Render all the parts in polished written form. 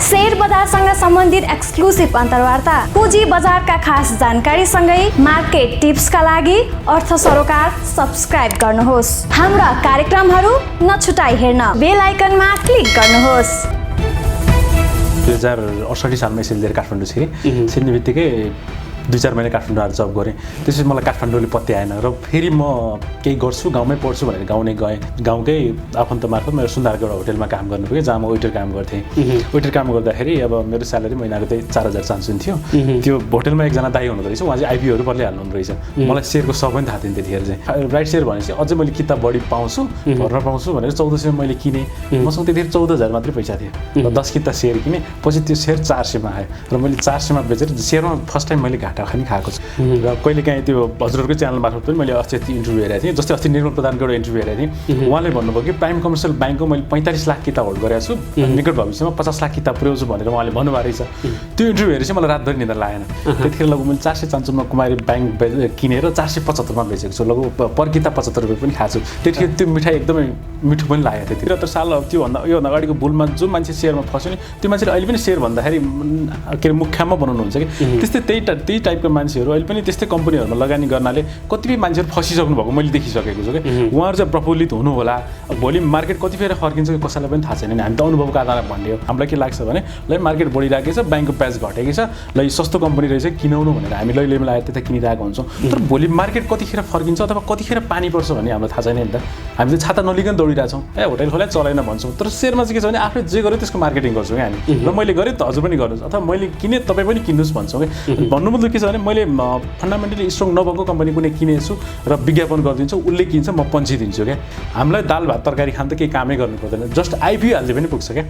Share बजारसँग सम्बन्धित exclusive अन्तर्वार्ता, पुँजी बजारका खास जानकारीसँगै मार्केट टिप्सका लागि अर्थ सरोकार सब्स्क्राइब गर्नुहोस्। हाम्रा कार्यक्रमहरू नछुटाई हेर्न बेल आइकनमा क्लिक गर्नुहोस्। 2068 सालमा यसरी लिएर काठमाडौँ छिर्ने बित्तिकै 2-4 महिना काठमाडौँ आएर जब गरेँ। त्यसपछि मलाई काठमाडौँले पत्याएन र फेरि म केही गर्छु, गाउँमै पढ्छु भनेर गाउँ नै गएँ। गाउँकै आफन्त मार्फत मेरो सुन्दारको एउटा होटेलमा काम गर्नु पुगेँ, जहाँ म वेटर काम गर्थेँ। वेटर काम गर्दाखेरि अब मेरो स्यालेरी महिनाको चाहिँ 4000 थियो। त्यो होटेलमा एकजना दाइ हुनुहुँदो रहेछ, उहाँ चाहिँ आइपीओहरू बदलिहाल्नु रहेछ। मलाई सेयरको सब पनि थाहा थिएन त्यतिखेर चाहिँ। राइट सेयर भनेपछि अझै मैले किताब बढी पाउँछु, भर्न पाउँछु भनेर 1400 मा मैले किनेँ। मसँग त्यतिखेर 14000 मात्रै पैसा थियो र 10 किता सेयर किनेँ। पछि त्यो सेयर 400 मा आयो र मैले 400 मा बेचेर सेयरमा फर्स्ट टाइम मैले घाटा खानी खाएको छु। र कहिलेकाहीँ त्यो हजुरहरूको च्यानल मार्फत पनि मैले अस्ति इन्टरभ्यू हेरेको थिएँ। जस्तै अस्ति निर्मल प्रधानको एउटा इन्टरभ्यू हेरेको थिएँ। उहाँले भन्नुभयो कि प्राइम कमर्सियल ब्याङ्कको मैले 45 लाख किताब होल्ड गरेको छु, निकट भविष्यमा 50 लाख किताब पुर्याउँछु भनेर उहाँले भन्नुभएको रहेछ। त्यो इन्टरभ्यू हेरेर चाहिँ मलाई रातभरि निद्रा लागेन। त्यतिखेर लगभग मैले 455 मा कुमारी ब्याङ्क किनेर 475 मा बेचेको छु। लगभग पर किताब 75 रुपियाँ पनि खाएको छु। त्यतिखेर त्यो मिठाई एकदमै मिठो पनि लागेको थियो। 73 साल त्योभन्दा योभन्दा अगाडिको बुलमा जो मान्छे सेयरमा फस्यो नि, त्यो मान्छेले अहिले पनि सेयर भन्दाखेरि के अरे मुख्यमा बनाउनुहुन्छ कि त्यस्तै त्यही टाइपको मान्छेहरू अहिले पनि त्यस्तै कम्पनीहरूमा लगानी गर्नाले कतिपय मान्छेहरू फसिसक्नु भएको मैले देखिसकेको छु कि उहाँहरू चाहिँ प्रफुल्लित हुनु होला। भोलि मार्केट कति फेर फर्किन्छ कि कसैलाई पनि थाहा छैन नि। हामी त अनुभवको आधारमा भन्ने हो। हामीलाई के लाग्छ भने ल मार्केट बढिरहेको छ, ब्याङ्कको प्याज घटेको छ, ल सस्तो कम्पनी रहेछ किनाउनु भनेर हामी लैले मिलाएर त्यता किनिरहेको हुन्छौँ। तर भोलि मार्केट कतिखेर फर्किन्छ अथवा कतिखेर पानी पर्छ भन्ने हामीलाई थाहा छैन नि त। हामी चाहिँ छाता नलिकन दौडिरहेछौँ, होटेल खोला चलेन भन्छौँ। तर सेयरमा चाहिँ के छ भने आफूले जे गर्यो त्यसको मार्केटिङ गर्छौँ क्या हामी। र मैले गरेँ त हजुर पनि गर्नुहोस्, अथवा मैले किनेँ तपाईँ पनि किन्नुहोस् भन्छौँ कि। भन्नु मतलब के छ भने मैले फन्डामेन्टली स्ट्रङ नभएको कम्पनी कुनै किनेछु र विज्ञापन गरिदिन्छु, उसले किन्छ, म पन्छिदिन्छु क्या। हामीलाई दाल भात तरकारी खान त केही कामै गर्नु पर्दैन, जस्ट आइपिओ हाल्दै पनि पुग्छ क्या।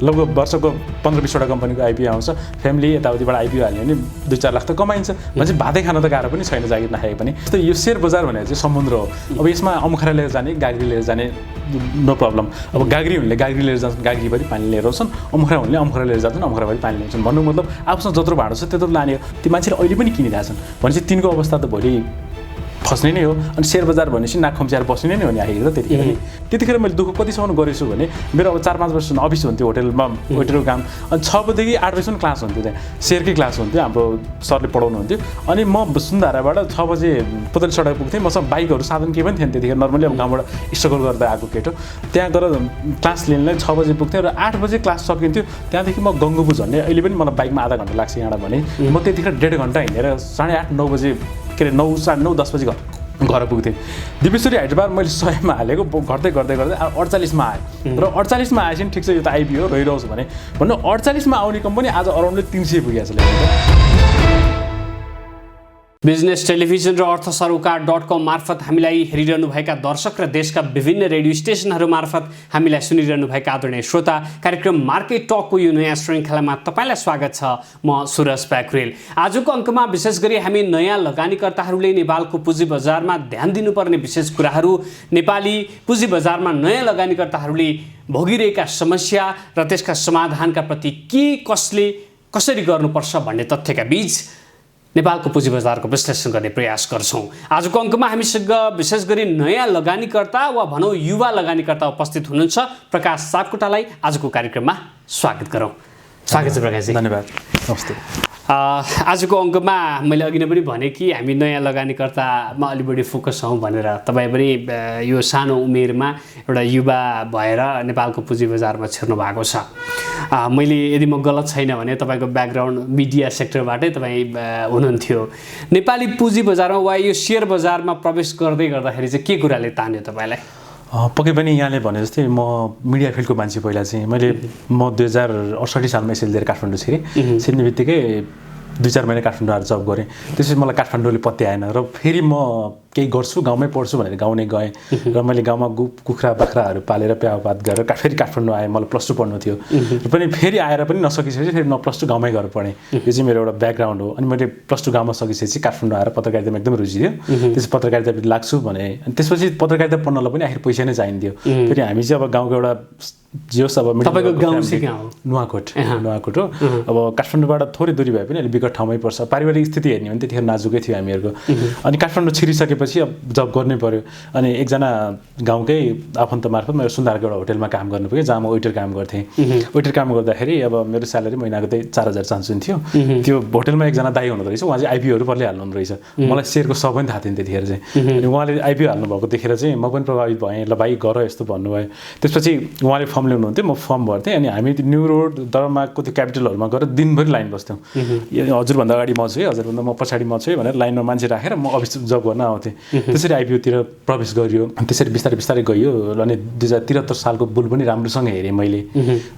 लगभग वर्षको 15-20वटा कम्पनीको आइपिओ आउँछ, फ्यामिली यताउतिबाट आइपिओ हाल्यो भने 2-4 लाख त कमाइन्छ। भने भातै खान त गाह्रो पनि छैन जागिर नखाए पनि। जस्तै यो सेयर बजार भनेको चाहिँ समुद्र हो। अब यसमा अमुखरा लिएर जाने, गाग्री लिएर जाने नो प्रब्लम। अब गाग्री हुनेले गाग्री लिएर जान्छन्, गाग्रीभरि पानी लिएर आउँछन्। अमुखरा हुनेले अमुखरा लिएर जान्छन्, अमुखराभरि पानी ल्याउँछन्। भन्नु मतलब आफूसँग जत्रो भाँडो छ त्यत्रो लाने हो। ती मान्छेले अहिले पनि किनिरहेछन् भनेपछि तिनको अवस्था त भोलि फस्ने नै हो। अनि सेयर बजार भनेपछि नाक खुम्च्याएर बस्ने नै हो नि आखिर त। त्यतिखेर मैले दुःख कतिसम्म गरेछु भने मेरो अब 4-5 वर्ष अफिस हुन्थ्यो होटेलमा वेटरको काम। अनि 6 बजेदेखि 8 बजीसम्म क्लास हुन्थ्यो, त्यहाँ सेयरकै क्लास हुन्थ्यो, हाम्रो सरले पढाउनु हुन्थ्यो। अनि म सुन्धाराबाट 6 बजे पुतली सडक पुग्थेँ। मसँग बाइकहरू साधन केही पनि थिएन त्यतिखेर, नर्मली अब गाउँबाट स्ट्रगल गर्दा आएको केटो। त्यहाँ गएर क्लास लिनलाई 6 बजे पुग्थेँ र 8 बजे क्लास सकिन्थ्यो। त्यहाँदेखि म गङ्गोबु झन्डै अहिले पनि मलाई बाइकमा आधा घन्टा लाग्छ यहाँबाट भने म त्यतिखेर 1.5 घन्टा हिँडेर 8:30-9 बजे के अरे 9, 9:30 बजे घर पुग्थेँ। दिपेश्वरी हाइटबार मैले 100 मा हालेको, घट्दै 48 मा आयो। र 48 मा आएपछि ठिक छ यो त आइपिओ रहिरहोस् भने भन्नु 48 मा आउने कम्पनी आज अराउन्डली 300 पुगेको छ। बिजनेस टेलिभिजन र अर्थ सरोकार.com मार्फत हामीलाई हेरिरहनुभएका दर्शक र देशका विभिन्न रेडियो स्टेसनहरू मार्फत हामीलाई सुनिरहनुभएका आदरणीय श्रोता, कार्यक्रम मार्केट टकको यो नयाँ श्रृङ्खलामा तपाईँलाई स्वागत छ। म सुरज प्याकुरेल। आजको अङ्कमा विशेष गरी हामी नयाँ लगानीकर्ताहरूले नेपालको पुँजी बजारमा ध्यान दिनुपर्ने विशेष कुराहरू, नेपाली पुँजी बजारमा नयाँ लगानीकर्ताहरूले भोगिरहेका समस्या र त्यसका समाधानका प्रति के कसरी गर्नुपर्छ भन्ने तथ्यका बीच नेपालको पुँजी बजारको विश्लेषण गर्ने प्रयास गर्छौँ। आजको अङ्कमा हामीसँग विशेष गरी नयाँ लगानीकर्ता वा भनौँ युवा लगानीकर्ता उपस्थित हुनुहुन्छ। प्रकाश सापकोटालाई आजको कार्यक्रममा स्वागत गरौँ। स्वागत छ प्रकाशजी। धन्यवाद, नमस्ते। आजको अङ्कमा मैले अघि नै पनि भने कि हामी नयाँ लगानीकर्तामा अलि बढी फोकस हौँ भनेर। तपाईँ पनि यो सानो उमेरमा एउटा युवा भएर नेपालको पुँजी बजारमा छिर्नु भएको छ। मैले यदि म गलत छैन भने तपाईँको ब्याकग्राउन्ड मिडिया सेक्टरबाटै तपाईँ हुनुहुन्थ्यो। नेपाली पुँजी बजारमा वा यो सेयर बजारमा प्रवेश गर्दाखेरि चाहिँ के कुराले तान्यो तपाईँलाई? पक्कै पनि यहाँले भने जस्तै म मिडिया फिल्डको मान्छे पहिला चाहिँ। म 2068 सालमा यसरी लिएर काठमाडौँ छिर्ने बित्तिकै 2-4 महिना काठमाडौँ आएर जब गरेँ। त्यसपछि मलाई काठमाडौँले पत्याएन र फेरि म केही गर्छु, गाउँमै पढ्छु भनेर गाउँ नै गएँ। र मैले गाउँमा कुखुरा बाख्राहरू पालेर प्याउपात गरेर फेरि काठमाडौँ आएँ। मलाई +2 पढ्नु थियो र पनि फेरि आएर पनि नसकिसकेपछि फेरि म +2 गाउँमै गएर पढेँ। यो चाहिँ मेरो एउटा ब्याकग्राउन्ड हो। अनि मैले +2 गाउँमा सकिसकेपछि काठमाडौँ आएर पत्रकारितामा एकदम रुचि थियो। त्यसपछि पत्रकारितापट्टि लाग्छु भने अनि त्यसपछि पत्रकारिता पढ्नलाई पनि आखिर पैसा नै चाहिन्थ्यो। फेरि हामी चाहिँ अब गाउँको एउटा जे होस् अब तपाईँको गाउँ चाहिँ कहाँ हो? नुवाकोट हो। अब काठमाडौँबाट थोरै दूरी भए पनि अहिले विकट ठाउँमै पर्छ। पारिवारिक स्थिति हेर्ने भने त्यतिखेर नाजुकै थियो हामीहरूको। अनि काठमाडौँ छिरिसकेपछि अब जब गर्नै पर्यो। अनि एकजना गाउँकै आफन्त मार्फत मेरो सुन्दारको एउटा होटेलमा काम गर्नु पुगेँ, जहाँ म वेटर काम गर्थेँ। वेटर काम गर्दाखेरि अब मेरो स्यालेरी महिनाको त्यही 4000 चान्सुन थियो। त्यो होटेलमा एकजना दाइ हुनुहुँदो रहेछ, उहाँ चाहिँ आइपिओहरू पर्ले हाल्नु हुँदो रहेछ। मलाई सेयरको सब पनि थाहा थिएन त्यतिखेर चाहिँ। अनि उहाँले आइपिओ हाल्नुभएको देखेर चाहिँ म पनि प्रभावित भएँ, ल भाइ गर यस्तो भन्नुभयो। त्यसपछि उहाँले फर्म ल्याउनुहुन्थ्यो, म फर्म भर्थेँ। अनि हामी त्यो न्यू रोड दरमाको त्यो क्यापिटल हलमा गएर दिनभरि लाइन बस्थ्यौँ। हजुरभन्दा अगाडि म छु है, हजुरभन्दा म पछाडि म छु है भनेर लाइनमा मान्छे राखेर म अफिस जब गर्न आउँथेँ। त्यसरी आइपिओतिर प्रवेश गरियो। त्यसरी बिस्तारै बिस्तारै गयो। अनि 2073 सालको बुल पनि राम्रोसँग हेरेँ मैले।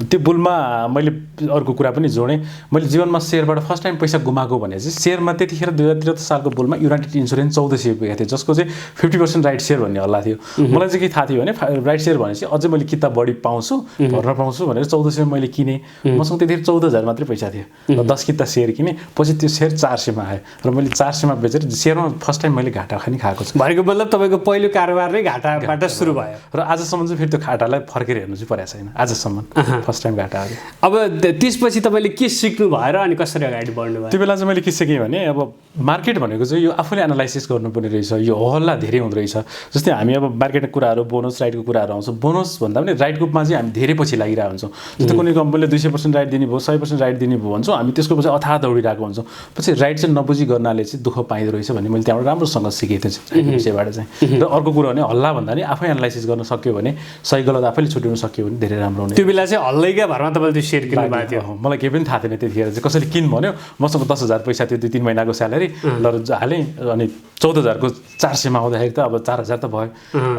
त्यो बुलमा मैले अर्को कुरा पनि जोडेँ, मैले जीवनमा सेयरबाट फर्स्ट टाइम पैसा गुमाएको भने चाहिँ सेयरमा त्यतिखेर 2073 सालको बुलमा युनाइटेड इन्सुरेन्स 1400 पुगेको थियो, जसको चाहिँ 50% राइट सेयर भन्ने हल्ला थियो। मलाई चाहिँ के थाहा थियो भने राइट सेयर भनेपछि अझै मैले किताब बढी पाउँछु, भर्न पाउँछु भनेर 1400 मैले किनेँ। मसँग त्यतिखेर 14000 मात्रै पैसा थियो र 10 किता सेयर किनेँ। पछि त्यो सेयर 400 मा आयो र मैले 400 मा बेचेर सेयरमा फर्स्ट टाइम मैले घाटा खानी खाएको छु। भनेको मतलब तपाईँको पहिलो कारोबार नै घाटाबाट सुरु भयो र आजसम्म चाहिँ फेरि त्यो घाटालाई फर्केर हेर्नु चाहिँ परेको छैन आजसम्म। फर्स्ट टाइम घाटा आयो। अब त्यसपछि तपाईँले के सिक्नु भयो र अनि कसरी अगाडि बढ्नु भयो? त्यो बेला चाहिँ मैले के सिकेँ भने अब मार्केट भनेको चाहिँ यो आफूले एनालाइसिस गर्नुपर्ने रहेछ। यो हल्ला धेरै हुँदो रहेछ। जस्तै हामी अब मार्केटको कुराहरू बोनस राइटको कुराहरू आउँछ। बोनस भन्दा पनि राइटको चाहिँ हामी धेरै पछि लागिरहेको हुन्छौँ। जस्तै कुनै कम्पनीले 200% राइट दिने भयो, 100% राइट दिने भयो भन्छौँ, हामी त्यसको पछि अथाह दौडिरहेको हुन्छौँ। पछि राइट चाहिँ नबुझी गर्नाले चाहिँ दुःख पाइँदो रहेछ भन्ने मैले त्यहाँबाट राम्रोसँग सिकेको थिएँ विषयबाट चाहिँ। र अर्को कुरो भने हल्ला भन्दा नि आफै एनालाइसिस गर्न सक्यो भने, सही गलत आफैले छुट्याउन सक्यो भने धेरै राम्रो हुने। त्यो बेला चाहिँ हल्लैका भरमा तपाईँले त्यो सेयर किन्नु भएको थियो? मलाई केही पनि थाहा थिएन त्यतिखेर चाहिँ। कसैले किन भन्यो, मसँग 10,000 पैसा थियो 2-3 महिनाको स्यालेरी लर हालेँ। अनि 14,000 को 400 मा आउँदाखेरि त अब 4000 त भयो।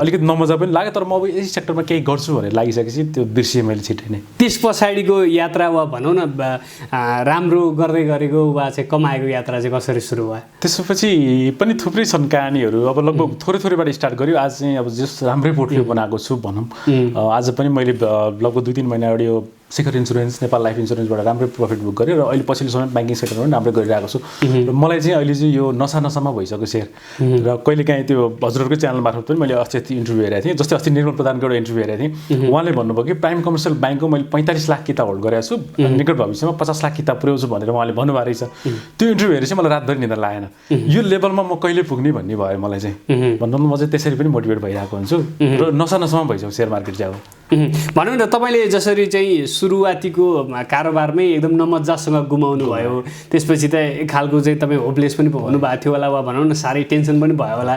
अलिकति नमजा पनि लाग्यो, तर म अब यही सेक्टरमा केही गर्छु भनेर लागिसकेपछि त्यो बिर्सिएँ मैले छिट्टै नै। त्यस पछाडिको यात्रा वा भनौँ न राम्रो गर्दै गरेको वा चाहिँ कमाएको यात्रा चाहिँ कसरी सुरु भयो? त्यसपछि पनि थुप्रै छन् कहानीहरू। अब लगभग थोरै थोरैबाट स्टार्ट गर्यो। आज चाहिँ अब जस राम्रै पोर्टफोलियो बनाएको छु भनौँ। आज पनि मैले लगभग 2-3 महिना अगाडि यो शिखर इन्सुरेन्स, नेपाल लाइफ इन्सुरेन्सबाट राम्रै प्रफिट बुक गरेँ र अहिले पछिल्लो समय ब्याङ्किङ सेक्टरमा पनि राम्रै गरिरहेको छु। र मलाई चाहिँ अहिले चाहिँ यो नसामा भइसक्यो सेयर। र कहिलेकाहीँ त्यो हजुरहरूको च्यानल मार्फत पनि मैले अस्ति इन्टरभ्यू हेरेको थिएँ। जस्तै अस्ति निर्मल प्रधानको एउटा इन्टरभ्यू हेरेको थिएँ। उहाँले भन्नुभयो कि प्राइम कमर्सियल ब्याङ्कको मैले 45 लाख किताब होल्ड गरेको छु, निकट भविष्यमा 50 लाख किताब पुर्याउँछु भनेर उहाँले भन्नुभएको रहेछ। त्यो इन्टरभ्यू हेरेपछि मलाई रातभरि निद्रा लागेन। यो लेभलमा म कहिले पुग्ने भन्ने भयो मलाई चाहिँ। भन्दा म चाहिँ त्यसरी पनि मोटिभेट भइरहेको हुन्छु र नसामा भइसक्यो सेयर मार्केट चाहिँ। अब भनौँ न तपाईँले जसरी चाहिँ सुरुवातीको कारोबारमै एकदम नमजासँग गुमाउनु भयो, त्यसपछि त एक खालको चाहिँ तपाईँ होपलेस पनि हुनु भएको थियो होला वा भनौँ न साह्रै टेन्सन पनि भयो होला।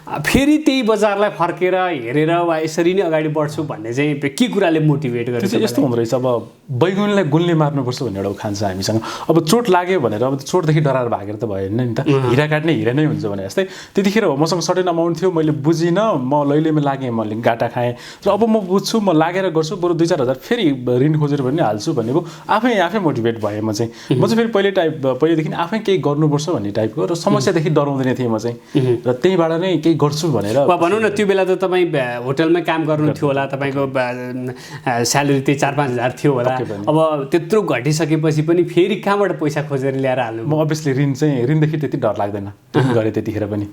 फेरि त्यही बजारलाई फर्केर हेरेर वा यसरी नै अगाडि बढ्छु भन्ने चाहिँ के कुराले मोटिभेट गर्छ? त्यो चाहिँ यस्तो हुँदो रहेछ। अब बैगुनलाई गुणले मार्नुपर्छ भन्ने एउटा उखान छ हामीसँग। अब चोट लाग्यो भनेर अब चोटदेखि डराएर भागेर त भएन नि त। हिरा काट्ने हिरा नै हुन्छ भने जस्तै त्यतिखेर मसँग सर्टेन अमाउन्ट थियो, मैले बुझिनँ, म लैलैमा लागेँ, मैले घाटा खाएँ। र अब म बुझ्छु, म लागेर गर्छु, बरु 2-4 हजार फेरि ऋण खोजेर पनि हाल्छु भन्ने भयो। आफै मोटिभेट भएँ म चाहिँ। फेरि पहिलेदेखि आफै केही गर्नुपर्छ भन्ने टाइपको र समस्यादेखि डराउँदैन थिएँ म चाहिँ। र त्यहीँबाट नै केही गर्छु भनेर। भनौँ न त्यो बेला त तपाईँ होटलमै काम गर्नु थियो होला, तपाईँको स्यालेरी त्यही 4-5 हजार थियो होला। अब त्यत्रो घटिसकेपछि पनि फेरि कहाँबाट पैसा खोजेर ल्याएर हाल्नु? म अभियसली ऋणदेखि त्यति डर लाग्दैन गरेँ त्यतिखेर पनि।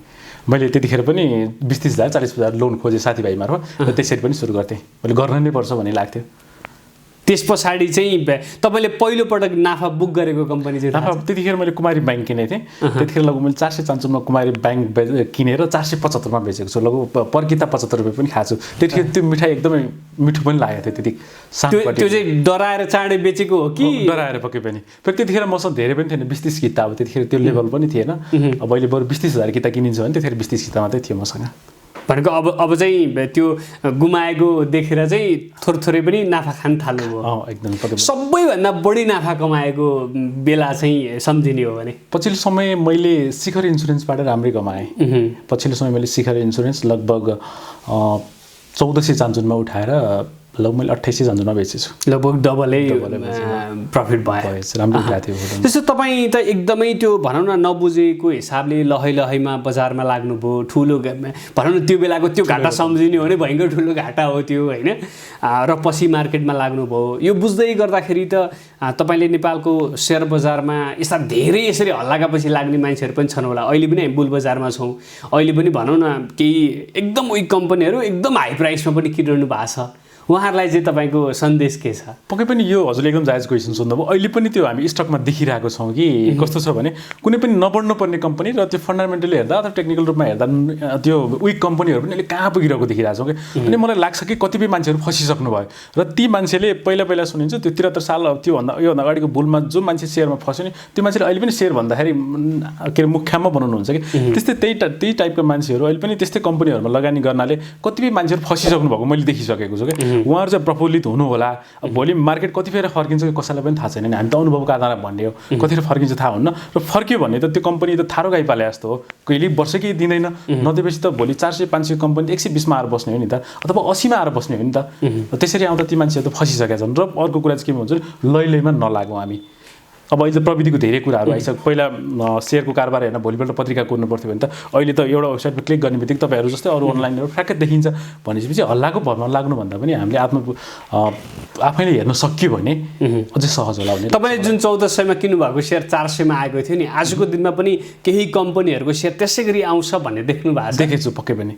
मैले त्यतिखेर पनि 20-30 हजार 40 हजार लोन खोजेँ साथीभाइ मार्फत र त्यसरी पनि सुरु गर्थेँ। मैले गर्न नै पर्छ भन्ने लाग्थ्यो। त्यस पछाडि चाहिँ तपाईँले पहिलोपटक नाफा बुक गरेको कम्पनी चाहिँ? नाफा त्यतिखेर मैले कुमारी ब्याङ्क किनेको थिएँ। त्यतिखेर लगभग मैले 400 चान्चुनमा कुमारी ब्याङ्क किनेर 475 मा बेचेको छु। लगभग पर किताब 75 रुपियाँ पनि खाएको छु। त्यतिखेर त्यो मिठाई एकदमै मिठो पनि लागेको थियो। त्यति त्यो चाहिँ डराएर चाँडै बेचेको हो कि? डराएर पक्कै पनि। फेरि त्यतिखेर मसँग धेरै पनि थिएन, 20-30 किताब। त्यतिखेर त्यो लेभल पनि थिएन। अब अहिले बरु 20-30 हजार किताब किनिन्छ भने त्यतिखेर 20-30 किताब मात्रै थियो मसँग। भनेको अब चाहिँ त्यो गुमाएको देखेर चाहिँ थोरै पनि नाफा खान थाल्नुभयो? एकदम। सबैभन्दा बढी नाफा कमाएको बेला चाहिँ सम्झिने हो भने? पछिल्लो समय मैले शिखर इन्सुरेन्सबाट राम्रै कमाएँ। पछिल्लो समय मैले शिखर इन्सुरेन्स लगभग 1400 चान्चुनमा उठाएर लगभग मैले 2800 चान्चुनमा बेचेछु। लगभग डबलै प्रफिट भयो। राम्रो भएको थियो। त्यसो तपाईँ त एकदमै त्यो भनौँ न नबुझेको हिसाबले लहैमा बजारमा लाग्नुभयो। ठुलो भनौँ न त्यो बेलाको त्यो घाटा सम्झिने हो भने भयङ्कर ठुलो घाटा हो त्यो, होइन? र पछि मार्केटमा लाग्नुभयो। यो बुझ्दै गर्दाखेरि त तपाईँले नेपालको सेयर बजारमा यस्ता धेरै यसरी हल्लाका पछि लाग्ने मान्छेहरू पनि छन् होला। अहिले पनि हामी बुल बजारमा छौँ। अहिले पनि भनौँ न केही एकदम विक कम्पनीहरू एकदम हाई प्राइसमा पनि किनिरहनु भएको छ। उहाँहरूलाई चाहिँ तपाईँको सन्देश के छ? पक्कै पनि यो हजुरले एकदम जायज क्वेसन सोध्नुभयो। अहिले पनि त्यो हामी स्टकमा देखिरहेको छौँ कि कस्तो छ भने कुनै पनि नबढ्नुपर्ने कम्पनी र त्यो फन्डामेन्टली हेर्दा अथवा टेक्निकल रूपमा हेर्दा त्यो विक कम्पनीहरू पनि अहिले कहाँ पुगिरहेको देखिरहेको छौँ कि। अनि मलाई लाग्छ कि कतिपय मान्छेहरू फसिसक्नु भयो र ती मान्छेले पहिला सुनिन्छ त्यो 73 साल त्योभन्दा योभन्दा अगाडिको बुलमा जो मान्छे सेयरमा फस्यो नि त्यो मान्छेले अहिले पनि सेयर भन्दाखेरि के अरे मुख्यमा बनाउनुहुन्छ कि। त्यस्तै त्यही टाइपको मान्छेहरू अहिले पनि त्यस्तै कम्पनीहरूमा लगानी गर्नाले कतिपय मान्छेहरू फसिसक्नु भएको मैले देखिसकेको छु कि। उहाँहरू चाहिँ प्रफुल्लित हुनु होला। अब भोलि मार्केट कतिखेर फर्किन्छ कि कसैलाई पनि थाहा छैन नि, हामी त अनुभवको आधारमा भन्ने हो। कतिखेर फर्किन्छ थाहा हुन्न र फर्क्यो भने त त्यो कम्पनी त थारो गाई पाले जस्तो हो, कहिले वर्ष केही दिँदैन, नदिएपछि त भोलि 400-500 कम्पनी 120 मा आएर बस्ने हो नि त, अथवा 80 मा आएर बस्ने हो नि त। त्यसरी आउँदा ती मान्छेहरू त फसिसकेका छन्। र अर्को कुरा चाहिँ के भन्छ लैमा नलागौँ हामी। अब अहिले त प्रविधिको धेरै कुराहरू आइसक्यो। पहिला सेयरको कारोबार हेर्न भोलिपल्ट पत्रिका कुर्नु पर्थ्यो भने त अहिले त एउटा वेबसाइटमा क्लिक गर्ने बित्तिकै तपाईँहरू जस्तै अरू अनलाइनहरू फ्याक्कै देखिन्छ। भनेपछि हल्लाको भरमा लाग्नुभन्दा पनि हामीले आफैले हेर्न सक्यो भने अझै सहज होला भने। तपाईँले जुन 1400 मा किन्नुभएको सेयर 400 मा आएको थियो नि, आजको दिनमा पनि केही कम्पनीहरूको सेयर त्यसै गरी आउँछ भन्ने देख्नु भएको छ? देखेछु पक्कै पनि।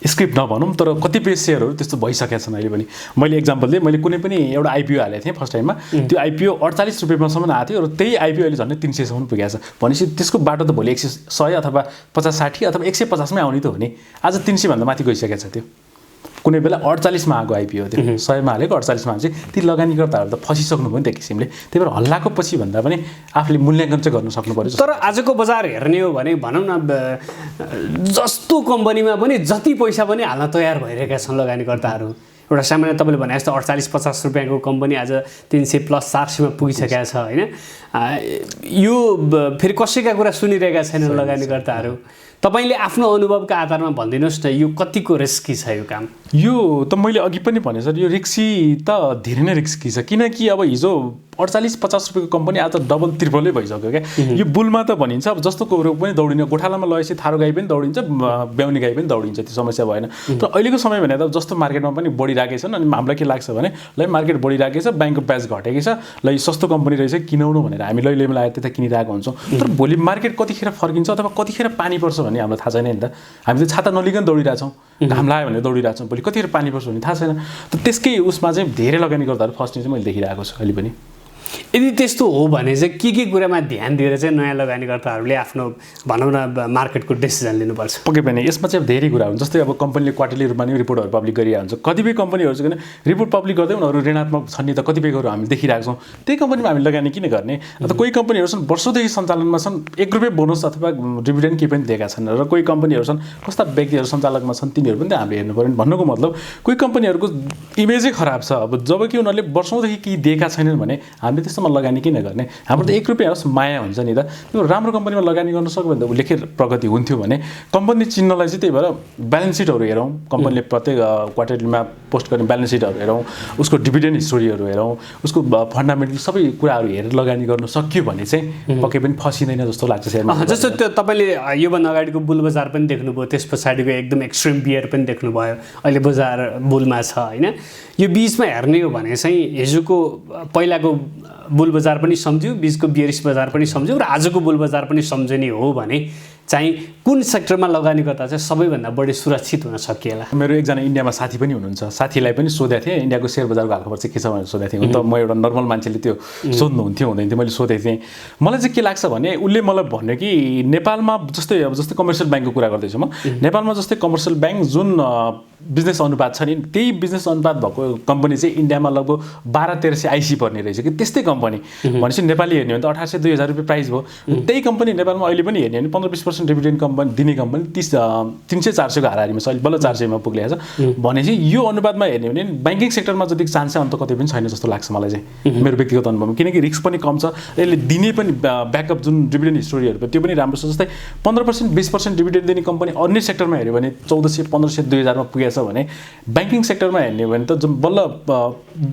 स्क्रिप्ट नभनौँ तर कतिपय सेयरहरू त्यस्तो भइसकेका छन् अहिले पनि। मैले एक्जाम्पल दिएँ, मैले कुनै पनि एउटा आइपिओ हालेको थिएँ फर्स्ट टाइममा, त्यो आइपिओ 48 रुपियाँसम्म आएको थियो र त्यही आइपिओ अहिले झन्डै 300 सम्म पुगेको छ। भनेपछि त्यसको बाटो त भोलि 100 अथवा 50-60 अथवा 150 मै आउने त हो नि। आज 300 भन्दा माथि गइसकेको छ त्यो। कुनै बेला 48 मा आएको आइपिओ थियो, 100 मा हालेको 48 मा चाहिँ ती लगानीकर्ताहरू त फसिसक्नु भयो नि त किसिमले। त्यही भएर हल्लाको पछि भन्दा पनि आफूले मूल्याङ्कन चाहिँ गर्न सक्नु पर्यो। तर आजको बजार हेर्ने हो भने भनौँ न जस्तो कम्पनीमा पनि जति पैसा पनि हाल्न तयार भइरहेका छन् लगानीकर्ताहरू। एउटा सामान्य तपाईँले भने जस्तो 48-50 रुपियाँको कम्पनी आज 300 प्लस 400 मा पुगिसकेको छ होइन। यो फेरि कसैका कुरा सुनिरहेका छैनन् लगानीकर्ताहरू। तपाईँले आफ्नो अनुभवका आधारमा भनिदिनुहोस् न यो कतिको रिस्की छ यो काम? यो त मैले अघि पनि भने सर, यो रिस्की त धेरै नै रिस्की छ। किनकि अब हिजो 48-50 रुपियाँको कम्पनी आज डबल ट्रिपलै भइसक्यो क्या। यो बुलमा त भनिन्छ अब जस्तो कोरो पनि दौडिने, गोठालामा लगेपछि थारो गाई पनि दौडिन्छ, ब्याउने गाई पनि दौडिन्छ, त्यो समस्या भएन। तर अहिलेको समय भने त जस्तो मार्केटमा पनि बढिरहेको छन् अनि हामीलाई के लाग्छ भने ल मार्केट बढिरहेको छ, ब्याङ्कको ब्याज घटेको छ, ल सस्तो कम्पनी रहेछ किनाउनु भनेर हामी लैमा लागेर त्यता किनिरहेको हुन्छौँ। तर भोलि मार्केट कतिखेर फर्किन्छ अथवा कतिखेर पानी पर्छ भन्ने हामीलाई थाहा छैन नि त। हामी त छाता नलिकन दौडिरहेछौँ, घाम लाग्यो भने दौडिरहेछौँ, भोलि कतिखेर पानी पर्छ भन्ने थाहा छैन। त त्यसकै उसमा चाहिँ धेरै लगानीकर्ताहरू फस्ने चाहिँ मैले देखिरहेको छु अहिले पनि। यदि त्यस्तो हो भने चाहिँ के कुरामा ध्यान दिएर चाहिँ नयाँ लगानीकर्ताहरूले आफ्नो भनौँ न मार्केटको डिसिजन लिनुपर्छ? पक्कै पनि यसमा चाहिँ धेरै कुरा हुन्छ। जस्तै अब कम्पनीले क्वार्टरली रूपमा नि रिपोर्टहरू पब्लिक गरिरहेको हुन्छ। कतिपय कम्पनीहरू चाहिँ रिपोर्ट पब्लिक गर्दै उनीहरू ऋणात्मक छन् नि त, कतिपयहरू हामी देखिरहेको छौँ। त्यही कम्पनीमा हामी लगानी किन गर्ने? अथवा कोही कम्पनीहरू छन् वर्षौँदेखि सञ्चालनमा छन्, 1 रुपियाँ बोनस अथवा डिभिडेन्ड केही पनि दिएका छन्, र कोही कम्पनीहरू छन् कस्ता व्यक्तिहरू सञ्चालकमा छन् तिनीहरू पनि त हामीले हेर्नु पऱ्यो। भन्नुको मतलब कोही कम्पनीहरूको इमेजै खराब छ। अब जबकि उनीहरूले वर्षौँदेखि केही दिएका छैनन् भने हामीले त्यस्तोमा लगानी किन गर्ने? हाम्रो त 1 रुपियाँ होस् माया हुन्छ नि त। त्यो राम्रो कम्पनीमा लगानी गर्न सक्यो भने त उल्लेख्य प्रगति हुन्थ्यो भने कम्पनी चिन्नलाई चाहिँ त्यही भएर ब्यालेन्स सिटहरू हेरौँ, कम्पनीले प्रत्येक क्वार्टरलीमा पोस्ट गर्ने ब्यालेन्स सिटहरू हेरौँ, उसको डिभिडेन्ड हिस्टोरीहरू हेरौँ, उसको फन्डामेन्टल सबै कुराहरू हेरेर लगानी गर्न सक्यो भने चाहिँ पक्कै पनि फसिँदैन जस्तो लाग्छ सेयरमा। जस्तो त्यो तपाईँले योभन्दा अगाडिको बुल बजार पनि देख्नुभयो, त्यस पछाडिको एकदम एक्सट्रिम बियर पनि देख्नुभयो, अहिले बजार बुलमा छ होइन। यो बिचमा हेर्ने हो भने चाहिँ हिजोको पहिलाको बुल बजार पनि सम्झ्यो, बिचको बियरिस बजार पनि सम्झ्यो र आजको बुल बजार पनि सम्झने हो भने चाहिँ कुन सेक्टरमा लगानी गर्दा चाहिँ सबैभन्दा बढी सुरक्षित हुन सकिएला? मेरो एकजना इन्डियामा साथी पनि हुनुहुन्छ, साथीलाई पनि सोधेको थिएँ इन्डियाको सेयर बजारको हालखबर चाहिँ के छ भनेर सोधेको थिएँ। त म एउटा नर्मल मान्छेले त्यो सोध्नुहुन्थ्यो हुँदैन थियो, मैले सोधेको थिएँ। मलाई चाहिँ के लाग्छ भने उसले मलाई भन्यो कि नेपालमा जस्तै कमर्सियल ब्याङ्कको कुरा गर्दैछु म, नेपालमा जस्तै कमर्सियल ब्याङ्क जुन बिजनेस अनुपात छ नि त्यही बिजनेस अनुपात भएको कम्पनी चाहिँ इन्डियामा लगभग 1200-1300 आइसी पर्ने रहेछ कि। त्यस्तै कम्पनी भनेपछि नेपाली हेर्ने हो भने त 1800-2000 रुपियाँ प्राइस भयो। त्यही कम्पनी नेपालमा अहिले पनि हेर्ने हो भने 15-20% डिभिडेन्ड कम्पनी दिने कम्पनी 300-400 को हाराहारीमा छ, अहिले बल्ल 400 मा पुगेको छ। भनेपछि यो अनुपातमा हेर्ने हो भने ब्याङ्किङ सेक्टरमा जति चान्स छ अन्त कतै पनि छैन जस्तो लाग्छ मलाई चाहिँ, मेरो व्यक्तिगत अनुभवमा। किनकि रिस्क पनि कम छ, यसले दिने पनि ब्याकअप जुन डिभिडेन्ड हिस्टोरीहरू त्यो पनि राम्रो छ। जस्तै 15% 20% डिभिडेन्ड दिने कम्पनी अन्य सेक्टरमा हेऱ्यो भने 1400, 1500, 2000 मा पुगेको छ भने ब्याङ्किङ सेक्टरमा हेर्ने हो भने त बल्ल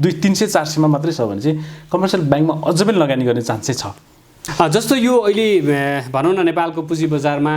300-400 मा मात्रै छ भने चाहिँ कमर्सियल ब्याङ्कमा अझ पनि लगानी गर्ने चान्स चाहिँ छ। जस्तो यो अहिले भनौँ न नेपालको पुँजी बजारमा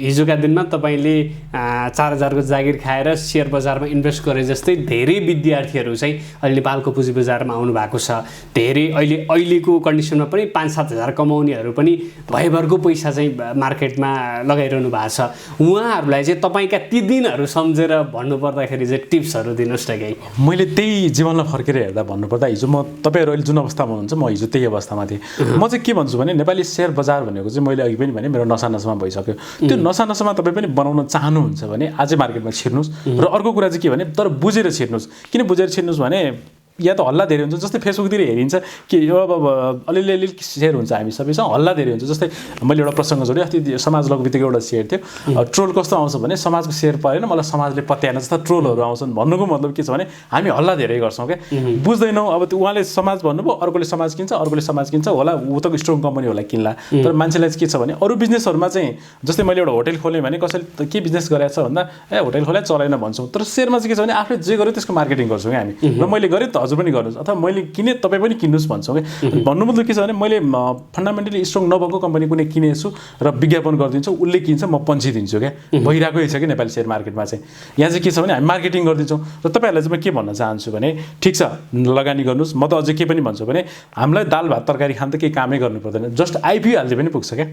हिजोका दिनमा तपाईँले 4000 को जागिर खाएर सेयर बजारमा इन्भेस्ट गरे जस्तै धेरै विद्यार्थीहरू चाहिँ अहिले नेपालको पुँजी बजारमा आउनु भएको छ। धेरै अहिलेको कन्डिसनमा पनि 5-7 हजार कमाउनेहरू पनि भयभरको पैसा चाहिँ मार्केटमा लगाइरहनु भएको छ। उहाँहरूलाई चाहिँ तपाईँका ती दिनहरू सम्झेर भन्नुपर्दाखेरि चाहिँ टिप्सहरू दिनुहोस् न केही। मैले त्यही जीवनलाई फर्केर हेर्दा भन्नुपर्दा हिजो तपाईँहरू अहिले जुन अवस्थामा हुनुहुन्छ म हिजो त्यही अवस्थामा थिएँ। म चाहिँ के भन्छु भने नेपाली सेयर बजार भनेको चाहिँ मैले अघि पनि भने मेरो नसामा भइसक्यो। त्यो नसामा तपाईँ पनि बनाउन चाहनुहुन्छ भने आजै मार्केटमा छिर्नुहोस्। र अर्को कुरा चाहिँ के भने तर बुझेर छिर्नुहोस्। किन बुझेर छिर्नुहोस् भने या त हल्ला धेरै हुन्छ। जस्तै फेसबुकतिर हेरिन्छ कि यो अब अलिअलि सेयर हुन्छ हामी सबैसँग हल्ला धेरै हुन्छ। जस्तै मैले एउटा प्रसङ्ग जोडेँ अस्ति समाज लग बित्तिकै एउटा सेयर थियो। ट्रोल कस्तो आउँछ भने समाजको सेयर परेन मलाई समाजले पत्याएन जस्ता ट्रोलहरू आउँछन्। भन्नुको मतलब के छ भने हामी हल्ला धेरै गर्छौँ क्या, बुझ्दैनौँ। अब त्यो उहाँले समाज भन्नुभयो, अर्कोले समाज किन्छ, अर्कोले समाज किन्छ होला, ऊ त स्ट्रङ कम्पनी होला किन्ला। तर मान्छेलाई के छ भने अरू बिजनेसहरूमा चाहिँ जस्तै मैले एउटा होटेल खोलेँ भने कसैले के बिजनेस गरेछ भन्दा होटेल खोले चलेन भन्छौँ। तर सेयरमा चाहिँ के छ भने आफूले जे गर्यो त्यसको मार्केटिङ गर्छौँ क्या हामी। र मैले गरेँ त हजुर पनि गर्नुहोस् अथवा मैले किने तपाईँ पनि किन्नुहोस् भन्छौँ क्या। भन्नु मतलब के छ भने मैले फन्डामेन्टली स्ट्रङ नभएको कम्पनी कुनै किनेछु र विज्ञापन गरिदिन्छु, उसले किन्छ म पन्छिदिन्छु क्या। भइरहेकै छ कि नेपाली सेयर मार्केटमा चाहिँ। यहाँ चाहिँ के छ भने हामी मार्केटिङ गरिदिन्छौँ। र तपाईँहरूलाई चाहिँ म के भन्न चाहन्छु भने ठिक छ लगानी गर्नुहोस्। म त अझै के पनि भन्छु भने हामीलाई दाल भात तरकारी खान त केही कामै गर्नु पर्दैन, जस्ट आइपिओ हाल्दै पनि पुग्छ क्या।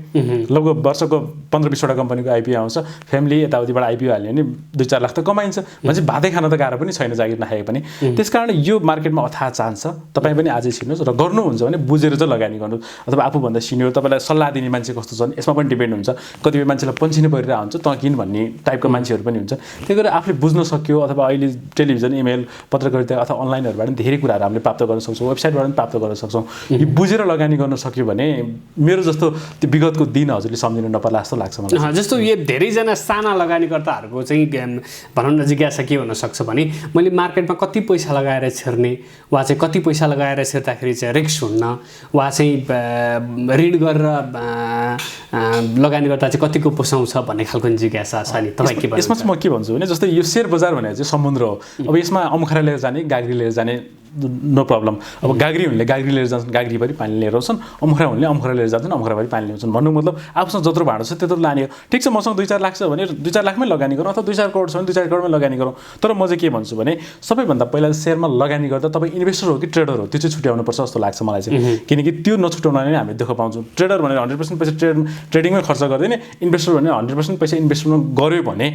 लगभग वर्षको 15-20वटा कम्पनीको आइपिओ आउँछ, फ्यामिली यताउतिबाट आइपिओ हाल्यो भने 2-4 लाख त कमाइन्छ। मान्छे भातै खान त गाह्रो पनि छैन जागिर नखाए पनि। त्यसकारण यो मार्केटमा अथाह चाहन्छ। तपाईँ पनि आजै छिर्नुहोस् र गर्नुहुन्छ भने बुझेर चाहिँ लगानी गर्नुहोस्। अथवा आफूभन्दा सिनियर तपाईँलाई सल्लाह दिने मान्छे कस्तो छन् यसमा पनि डिपेन्ड हुन्छ। कतिपय मान्छेलाई पन्छिनु परिरहेको हुन्छ तँ किन भन्ने टाइपको मान्छेहरू पनि हुन्छ। त्यही भएर आफूले बुझ्न सक्यो अथवा अहिले टेलिभिजन, इमेल, पत्रकारिता अथवा अनलाइनहरूबाट धेरै कुराहरू हामीले प्राप्त गर्न सक्छौँ, वेबसाइटबाट पनि प्राप्त गर्न सक्छौँ। यो बुझेर लगानी गर्न सक्यो भने मेरो जस्तो त्यो विगतको दिन हजुरले सम्झिनु नपर्ला जस्तो लाग्छ मलाई। जस्तो यो धेरैजना साना लगानीकर्ताहरूको चाहिँ भनौँ न जिज्ञासा के हुनसक्छ भने मैले मार्केटमा कति पैसा लगाएर छिर्ने वा चाहिँ कति पैसा लगाएर छिर्दाखेरि चाहिँ रिस्क हुन्न वा चाहिँ ऋण गरेर लगानी गर्दा चाहिँ कतिको पोसाउँछ भन्ने खालको जिज्ञासा छ नि। तपाईँ के भन्नुहुन्छ? यसमा चाहिँ म के भन्छु भने जस्तै यो सेयर बजार भनेको चाहिँ समुद्र हो। अब यसमा अमुखरा लिएर जाने, गाग्री लिएर जाने नो प्रब्लम। अब गाग्री हुनेले गाग्री लिएर जान्छन्, गाग्रीभरि पानी लिएर आउँछन्। अमुखरा हुनेले अमुखरा लिएर जान्छन्, अमुखराभरि पानी ल्याउँछन्। भन्नु मतलब आफूसँग जत्रो भाँडो छ त्यत्रो लाने हो। ठिक छ मसँग 2-4 लाख छ भने 2-4 लाखमै लगानी गरौँ अथवा 2-4 करोड छ भने 2-4 करोडमै लगानी गरौँ। तर म चाहिँ के भन्छु भने सबैभन्दा पहिला सेयरमा लगानी गर्दा तपाईँ इन्भेस्टर हो कि ट्रेडर हो त्यो चाहिँ छुट्याउनुपर्छ जस्तो लाग्छ मलाई चाहिँ। किनकि त्यो नछुट्याउनाले नै हामीले दुःख पाउँछौँ। ट्रेडर भनेर 100% पैसा ट्रेडिङमै खर्च गर्दैन, इन्भेस्टर भनेर 100% पैसा इन्भेस्टमेन्टमा गऱ्यो भने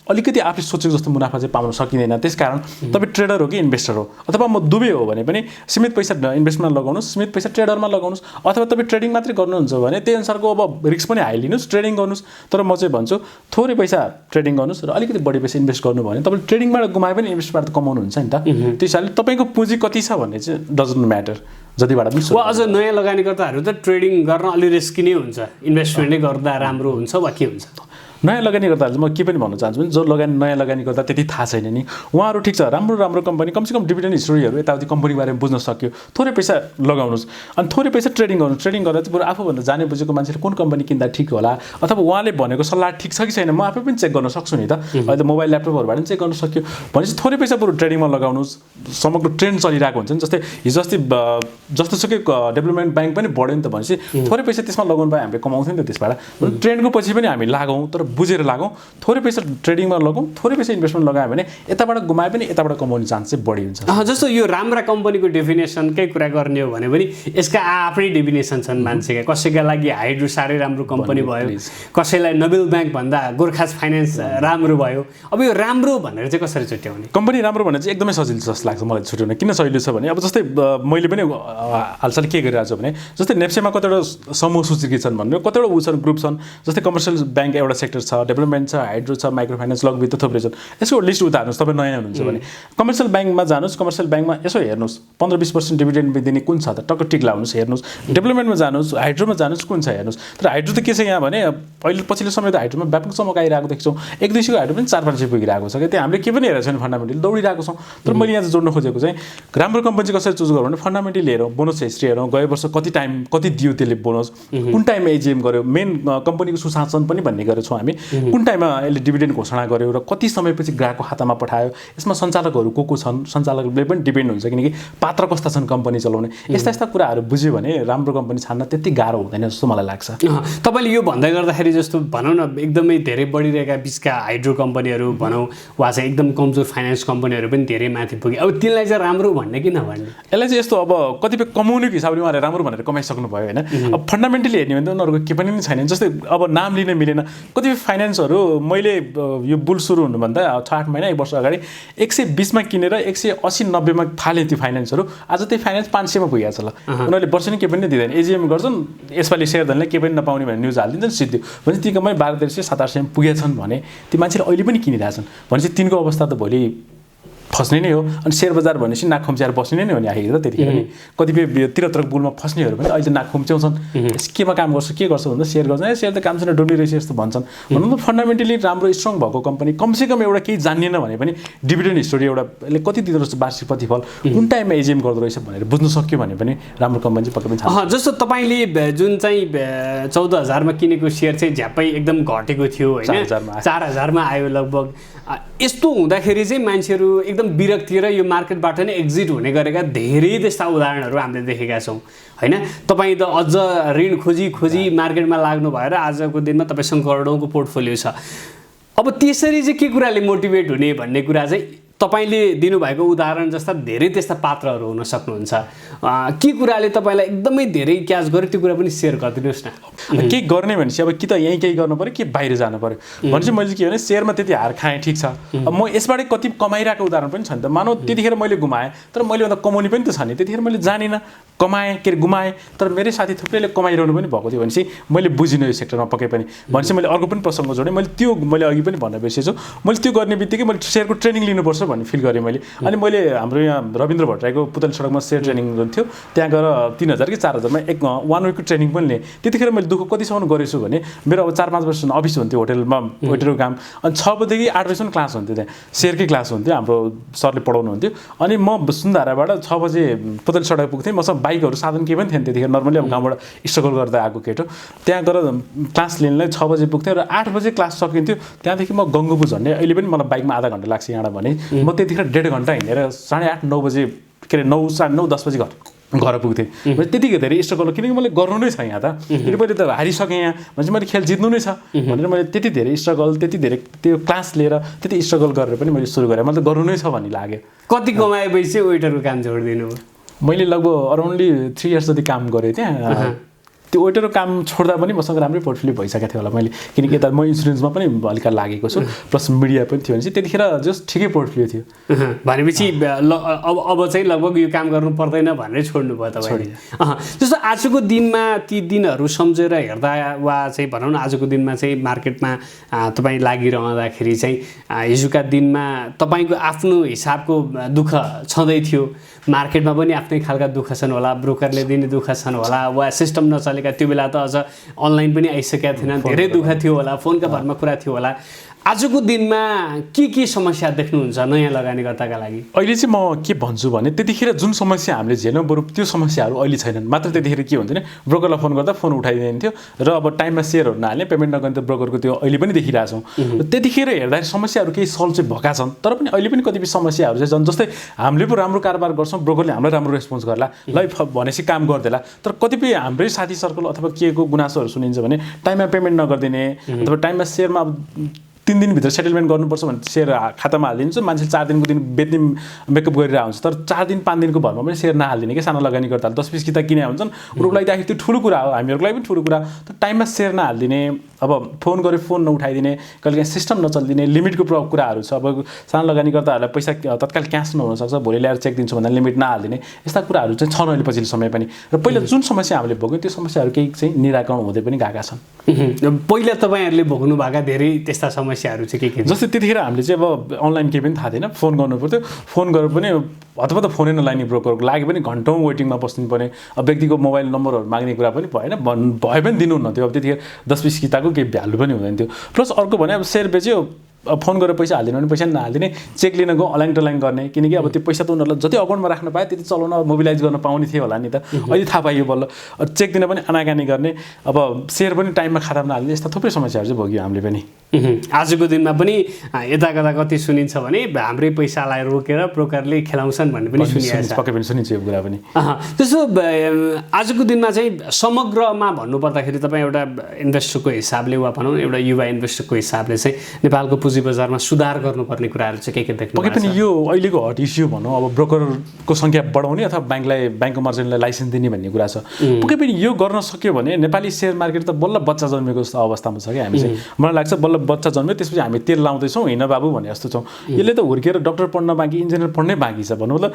अलिकति आफूले सोचेको जस्तो मुनाफा चाहिँ पाउन सकिँदैन। त्यसकारण तपाईँ ट्रेडर हो कि इन्भेस्टर हो अथवा म दुवै हो भने पनि सीमित पैसा इन्भेस्टमेन्टमा लगाउनुहोस्, सीमित पैसा ट्रेडरमा लगाउनुहोस्। अथवा तपाईँ ट्रेडिङ मात्रै गर्नुहुन्छ भने त्यही अनुसारको अब रिस्क पनि हाई लिनुहोस्, ट्रेडिङ गर्नुहोस्। तर म चाहिँ भन्छु थोरै पैसा ट्रेडिङ गर्नुहोस् र अलिकति बढी पैसा इन्भेस्ट गर्नु भने तपाईँले ट्रेडिङबाट गुमाए पनि इन्भेस्टबाट त कमाउनुहुन्छ नि त। त्यस कारणले तपाईँको पुँजी कति छ भन्ने चाहिँ डजन्ट म्याटर जतिबाट पनि। वा अझ नयाँ लगानीकर्ताहरू त ट्रेडिङ गर्न अलि रिस्की नै हुन्छ, इन्भेस्टमेन्टै गर्दा राम्रो हुन्छ वा के हुन्छ? नयाँ लगानी गर्दा म के पनि भन्न चाहन्छु भने जो नयाँ लगानी गर्दा त्यति थाहा छैन नि उहाँहरू ठिक छ राम्रो कम्पनी कमसेकम डिभिडेन्ड हिस्ट्रीहरू यताउति कम्पनीको बारेमा बुझ्न सक्यो, थोरै पैसा लगाउनुहोस् अनि थोरै पैसा ट्रेडिङ गर्नुहोस्। ट्रेडिङ गर्दा चाहिँ बरु आफूभन्दा जाने बुझेको मान्छेले कुन कम्पनी किन्दा ठिक होला अथवा उहाँले भनेको सल्लाह ठिक छ कि छैन म आफै पनि चेक गर्न सक्छु नि त। अहिले त मोबाइल ल्यापटपहरूबाट पनि चेक गर्न सक्यो भनेपछि थोरै पैसा बरु ट्रेडिङमा लगाउनुहोस्। समग्र ट्रेन्ड चलिरहेको हुन्छ नि, जस्तै हिजो अस्ति जस्तोसुकै डेभलपमेन्ट ब्याङ्क पनि बढ्यो नि त भनेपछि थोरै पैसा त्यसमा लगाउनु भए हामीले कमाउँथ्यौँ नि त। त्यसबाट ट्रेन्डको पछि पनि हामी लागौँ तर बुझेर लागौँ, थोरै पैसा ट्रेडिङमा लगाउँ, थोरै पैसा इन्भेस्टमेन्ट लगायो भने यताबाट गुमाए पनि यताबाट कमाउने चान्स चाहिँ बढी हुन्छ। जस्तो यो राम्रा कम्पनीको डेफिनेसनकै कुरा गर्ने हो भने पनि यसका आफ्नै डेफिनेसन छन् मान्छेका। कसैका लागि हाइड्रो साह्रै राम्रो कम्पनी भयो, कसैलाई नोबेल ब्याङ्क भन्दा गोर्खास फाइनेन्स राम्रो भयो। अब यो राम्रो भनेर चाहिँ कसरी छुट्याउने? कम्पनी राम्रो भनेर चाहिँ एकदमै सजिलो जस्तो लाग्छ मलाई छुट्याउन। किन सजिलो छ भने अब जस्तै मैले पनि हालसाल के गरिरहेको छु भने जस्तै नेप्सेमा कतिवटा समूह सूचीकृत छन् भन्ने कतिवटा ऊ छन्, ग्रुप छन्। जस्तै कमर्सियल ब्याङ्क एउटा सेक्टर छ, डेभलपमेन्ट छ, हाइड्रो छ, माइक्रो फाइनेन्स, लगवित्त थुप्रै छन्। यसको लिस्ट उता हाल्नुहोस् तपाईँ नयाँ हुनुहुन्छ भने। कमर्सियल ब्याङ्कमा जानुहोस्, कमर्सियल ब्याङ्कमा यसो हेर्नुहोस् 15-20% डिभिडेन्ड दिने कुन छ त टक्क टिक लाउनुहोस् हेर्नुहोस्। डेभलपमेन्टमा जानुहोस्, हाइड्रोमा जानुहोस् कुन छ हेर्नुहोस्। तर हाइड्रो त के छ यहाँ भने अहिले पछिल्लो समय त हाइड्रोमा व्यापक चमक आइरहेको देख्छौँ। 1-200 हाइड्रो पनि 4-5 पुगिरहेको छ क्या। त्यहाँ हामीले के पनि हेरेको छैन, फन्डामेन्टली दौडिरहेको छौँ। तर मैले यहाँ चाहिँ जोड्न खोजेको चाहिँ राम्रो कम्पनी चाहिँ कसरी चुज गरौँ भने फन्डामेन्टली हेरौँ, बोनस हिस्ट्री हेरौँ, गए वर्ष कति दियो त्यसले बोनस, कुन टाइममा एजिएम गर्यो, मेन कम्पनीको सुशासन पनि भन्ने गरेको छौँ हामी। हामी कुन टाइममा यसले डिभिडेन्ड घोषणा गर्यो र कति समयपछि ग्राहकको खातामा पठायो, यसमा सञ्चालकहरू को छन्, सञ्चालकले पनि डिपेन्ड हुन्छ किनकि पात्र कस्ता छन् कम्पनी चलाउने, यस्ता यस्ता कुराहरू बुझ्यो भने राम्रो कम्पनी छान्न त्यति गाह्रो हुँदैन जस्तो मलाई लाग्छ। तपाईँले यो भन्दै गर्दाखेरि जस्तो भनौँ न एकदमै धेरै बढिरहेका बिचका हाइड्रो कम्पनीहरू भनौँ वा चाहिँ एकदम कमजोर फाइनेन्स कम्पनीहरू पनि धेरै माथि पुगे, अब तिनलाई चाहिँ राम्रो भन्ने कि नभन्ने? यसलाई चाहिँ यस्तो अब कतिपय कमाउनेको हिसाबले उहाँहरूले राम्रो भनेर कमाइसक्नु भयो होइन। अब फन्डामेन्टली हेर्ने भने त उनीहरूको के पनि छैन। जस्तै अब नाम लिन मिलेन कतिपय फाइनेन्सहरू मैले यो बुल सुरु हुनुभन्दा 6-8 महिना 1 वर्ष अगाडि 120 मा किनेर 180-90 मा थाले त्यो फाइनेन्सहरू, आज त्यही फाइनेन्स 500 मा पुगेको छ। ल उनीहरूले वर्ष नि के पनि दिँदैन, एजिएम गर्छन्, यसपालि सेयरधनले के पनि नपाउने भनेर न्युज हालिदिन्छन्, सिद्धि भने ती कमाइ 1200-700 मा पुगेछन् भने ती मान्छेले अहिले पनि किनिरहेछन् भनेपछि तिनको अवस्था त भोलि फस्ने नै हो। अनि सेयर बजार भनेपछि नाक खुम्च्याएर बस्ने नै हो नि आखिर त्यतिखेर नि। कतिपय तिरत्रक बुलमा फस्नेहरू पनि अहिले नाक खुम्च्याउँछन्, केमा काम गर्छ के गर्छ भन्दा सेयर गर्छ, सेयर त काम छैन डुलिरहेछ जस्तो भन्छन्। भनौँ न फन्डामेन्टली राम्रो स्ट्रङ भएको कम्पनी कमसेकम एउटा केही जानिएन भने पनि डिभिडेन्ड हिस्टोरी एउटा यसले कति दिँदो रहेछ वार्षिक प्रतिफल कुन टाइममा एजिएम गर्दो रहेछ भनेर बुझ्न सक्यो भने पनि राम्रो कम्पनी चाहिँ पक्कै पनि छ। जस्तो तपाईँले जुन चाहिँ 14,000 मा किनेको सेयर चाहिँ झ्याप्पै एकदम घटेको थियो होइन, 4,000 मा आयो लगभग। यस्तो हुँदाखेरि चाहिँ मान्छेहरू एकदम विरक्ति र यो मार्केटबाट नै एक्जिट हुने गरेका धेरै त्यस्ता उदाहरणहरू हामीले देखेका छौँ होइन। तपाईँ त अझ ऋण खोजी मार्केटमा लाग्नु भएर आजको दिनमा तपाईँसँग करोडौँको पोर्टफोलियो छ। अब त्यसरी चाहिँ के कुराले मोटिभेट हुने भन्ने कुरा चाहिँ तपाईँले दिनुभएको उदाहरण जस्ता धेरै त्यस्ता पात्रहरू हुन सक्नुहुन्छ। के कुराले तपाईँलाई एकदमै धेरै क्याच गर्यो त्यो कुरा पनि सेयर गरिदिनुहोस् न। केही गर्ने भनेपछि अब कि त यहीँ केही गर्नु पऱ्यो कि बाहिर जानु पऱ्यो भनेपछि मैले के भने सेयरमा त्यति हार खाएँ ठिक छ, अब म यसबाटै कति कमाइरहेको उदाहरण पनि छ नि त। मानौ त्यतिखेर मैले गुमाएँ तर मैले भन्दा कमाउने पनि त छ नि, त्यतिखेर मैले जानिनँ कमाएँ के अरे गुमाएँ तर मेरै साथी थुप्रैले कमाइरहनु पनि भएको थियो भनेपछि मैले बुझिनँ यो सेक्टरमा पक्कै पनि। भनेपछि मैले अर्को पनि प्रसङ्ग जोडेँ, मैले अघि पनि भन्न बिर्सेछु, मैले त्यो गर्ने बित्तिकै मैले सेयरको ट्रेनिङ लिनुपर्छ भन्ने फिल गरेँ मैले। अनि मैले हाम्रो यहाँ रविन्द्र भट्टराईको पुतली सडकमा सेयर ट्रेनिङ थियो, त्यहाँ गएर 3,000 कि 4,000 मा 1 विकको ट्रेनिङ पनि लिएँ। त्यतिखेर मैले दुःख कतिसम्म गरेछु भने मेरो अब 4-5 वर्ष अफिस हुन्थ्यो होटेलमा वेटरको काम, अनि 6 बजेदेखि 8 बजीसम्म क्लास हुन्थ्यो, त्यहाँ सेयरकै क्लास हुन्थ्यो, हाम्रो सरले पढाउनु हुन्थ्यो। अनि म सुन्धाराबाट 6 बजे पुतली सडक पुग्थेँ, मसँग बाइकहरू साधन केही पनि थिएन त्यतिखेर, नर्मली अब गाउँबाट स्ट्रगल गर्दै आएको केटो। त्यहाँ गएर क्लास लिनलाई 6 बजे पुग्थेँ र 8 बजे क्लास सकिन्थ्यो। त्यहाँदेखि म गङ्गोपुर झन्डै अहिले पनि मलाई बाइकमा आधा घन्टा लाग्छ यहाँबाट भने म त्यतिखेर 1.5 घन्टा हिँडेर 8:30-9 बजे के अरे 9, 9:30, 10 बजे घर पुग्थेँ। त्यतिकै धेरै स्ट्रगल किनकि मैले गर्नु नै छ यहाँ त, किनकि मैले त हारिसकेँ यहाँ भनेपछि मैले खेल जित्नु नै छ भनेर मैले त्यति धेरै स्ट्रगल त्यति धेरै त्यो क्लास लिएर त्यति स्ट्रगल गरेर पनि मैले सुरु गरेँ, मैले त गर्नु नै छ भन्ने लाग्यो। कति कमाएपछि चाहिँ वेटरको काम छोडिदिनु? मैले लगभग अराउन्डली 3 इयर्स जति काम गरेँ त्यहाँ। त्यो वेटरको काम छोड्दा पनि मसँग राम्रै पोर्टफोलियो भइसकेको थियो होला मैले, किनकि यता म इन्सुरेन्समा पनि हल्का लागेको छु प्लस मिडिया पनि थियो भनेपछि त्यतिखेर जस्ट ठिकै पोर्टफोलियो थियो। भनेपछि अब चाहिँ लगभग यो काम गर्नु पर्दैन भनेर छोड्नु भयो तपाईँले। जस्तो आजको दिनमा ती दिनहरू सम्झेर हेर्दा वा चाहिँ भनौँ न आजको दिनमा चाहिँ मार्केटमा तपाईँ लागिरहँदाखेरि चाहिँ हिजोका दिनमा तपाईँको आफ्नो हिसाबको दुःख छँदै थियो, मार्केटमा पनि आफ्नै खालका दुःख छन् होला, ब्रोकरले दिने दुःख छन् होला, वा सिस्टम नचलेका त्यो बेला त अझ अनलाइन पनि आइसकेका थिएन, धेरै दुःख थियो होला, फोनका भरमा कुरा थियो होला। आजको दिनमा के समस्या देख्नुहुन्छ नयाँ लगानीकर्ताका लागि? अहिले चाहिँ म के भन्छु भने त्यतिखेर जुन समस्या हामीले झेल्यौँ बरु त्यो समस्याहरू अहिले छैनन्। मात्र त्यतिखेर के हुन्थ्यो भने ब्रोकरलाई फोन गर्दा फोन उठाइदिन्थ्यो र अब टाइममा सेयरहरू नहाल्ने पेमेन्ट नगर्ने त ब्रोकरको त्यो अहिले पनि देखिरहेछौँ। त्यतिखेर हेर्दाखेरि समस्याहरू केही सल्भ चाहिँ भएका छन्, तर पनि अहिले पनि कतिपय समस्याहरू चाहिँ छन्। जस्तै हामीले पो राम्रो कारोबार गर्छौँ, ब्रोकरले हामीलाई राम्रो रेस्पोन्स गर्ला, ल भनेपछि काम गर्दैला, तर कतिपय हाम्रै साथी सर्कल अथवा के को गुनासोहरू सुनिन्छ भने टाइममा पेमेन्ट नगरिदिने अथवा टाइममा सेयरमा 3 दिनभित्र सेटलमेन्ट गर्नुपर्छ भने सेयर खातामा हालिदिन्छ, मान्छे 4 दिनको दिन बेच्ने मेकअप गरिरहेको हुन्छ, तर 4 दिन 5 दिनको भरमा पनि सेयर नहालिदिने कि सानो लगानीकर्ताले 10-20 किता किने हुन्छन्, उनीहरूलाई त आखिर त्यो ठुलो कुरा हो, हामीहरूको लागि पनि ठुलो कुरा। तर टाइममा सेयर नहालिदिने, अब फोन गरे फोन नउठाइदिने, कहिलेकाहीँ सिस्टम नचलिदिने, लिमिटको कुराहरू छ। अब सानो लगानीकर्ताहरूलाई पैसा तत्काल क्यास नहुनसक्छ, भोलि ल्याएर चेक दिन्छु भन्दा लिमिट नहालिदिने, यस्ता कुराहरू चाहिँ छन् अहिले पछिल्लो समय पनि। र पहिला जुन समस्या हामीले भोग्यौँ त्यो समस्याहरू केही चाहिँ निराकरण हुँदै पनि गएका छन्। पहिला तपाईँहरूले भोग्नु भएका धेरै त्यस्ता समस्याहरू चाहिँ के? जस्तै त्यतिखेर हामीले चाहिँ अब अनलाइन केही पनि थाहा थिएन, फोन गर्नु पर्थ्यो, फोन गरेर पनि अथवा त फोनै नलाग्ने ब्रोकरको लागि पनि घन्टौँ वेटिङमा बस्नु पर्ने, अब व्यक्तिको मोबाइल नम्बरहरू माग्ने कुरा पनि भएन, भए पनि दिनुहुन्न थियो। अब त्यतिखेर 10-20 किताको केही भ्यालु पनि हुँदैन थियो। प्लस अर्को भने अब सेयर बेच्यो, फोन गरेर पैसा हालिदिनु भने पैसा नहालिदिने, चेक लिन गयो अलाङ टलाङ गर्ने, किनकि अब त्यो पैसा त उनीहरूलाई जति अकाउन्टमा राख्न पाए त्यति चलाउन मोबिलाइज गर्न पाउने थियो होला नि त। अहिले थाहा पाइयो बल्ल। चेक दिन पनि आनाकानी गर्ने, अब सेयर पनि टाइममा खातामा हाल्ने, यस्ता थुप्रै समस्याहरू चाहिँ भोग्यो हामीले पनि। आजको दिनमा पनि यता कता कति सुनिन्छ भने हाम्रै पैसालाई रोकेर ब्रोकरले खेलाउँछन् भन्ने पनि सुनिन्छ। पक्कै पनि सुनिन्छ यो कुरा पनि। त्यसो आजको दिनमा चाहिँ समग्रमा भन्नुपर्दाखेरि तपाईँ एउटा इन्भेस्टरको हिसाबले वा भनौँ न एउटा युवा इन्भेस्टरको हिसाबले चाहिँ नेपालको पुँजी बजारमा सुधार गर्नुपर्ने कुराहरू चाहिँ के देख्नु? पक्कै पनि यो अहिलेको हट इस्यु भनौँ, अब ब्रोकरको सङ्ख्या बढाउने अथवा ब्याङ्कको मर्चेन्टलाई लाइसेन्स दिने भन्ने कुरा छ। पक्कै पनि यो गर्न सक्यो भने नेपाली सेयर मार्केट त बल्ल बच्चा जन्मेको जस्तो अवस्थामा छ क्या हामी चाहिँ। मलाई लाग्छ बल्ल बच्चा जन्म्यो त्यसपछि हामी तेल लाउँदैछौँ हिँड बाबु भने जस्तो छौँ। यसले त हुर्केर डक्टर पढ्न बाँकी, इन्जिनियर पढ्नै बाँकी छ भनौँ। मतलब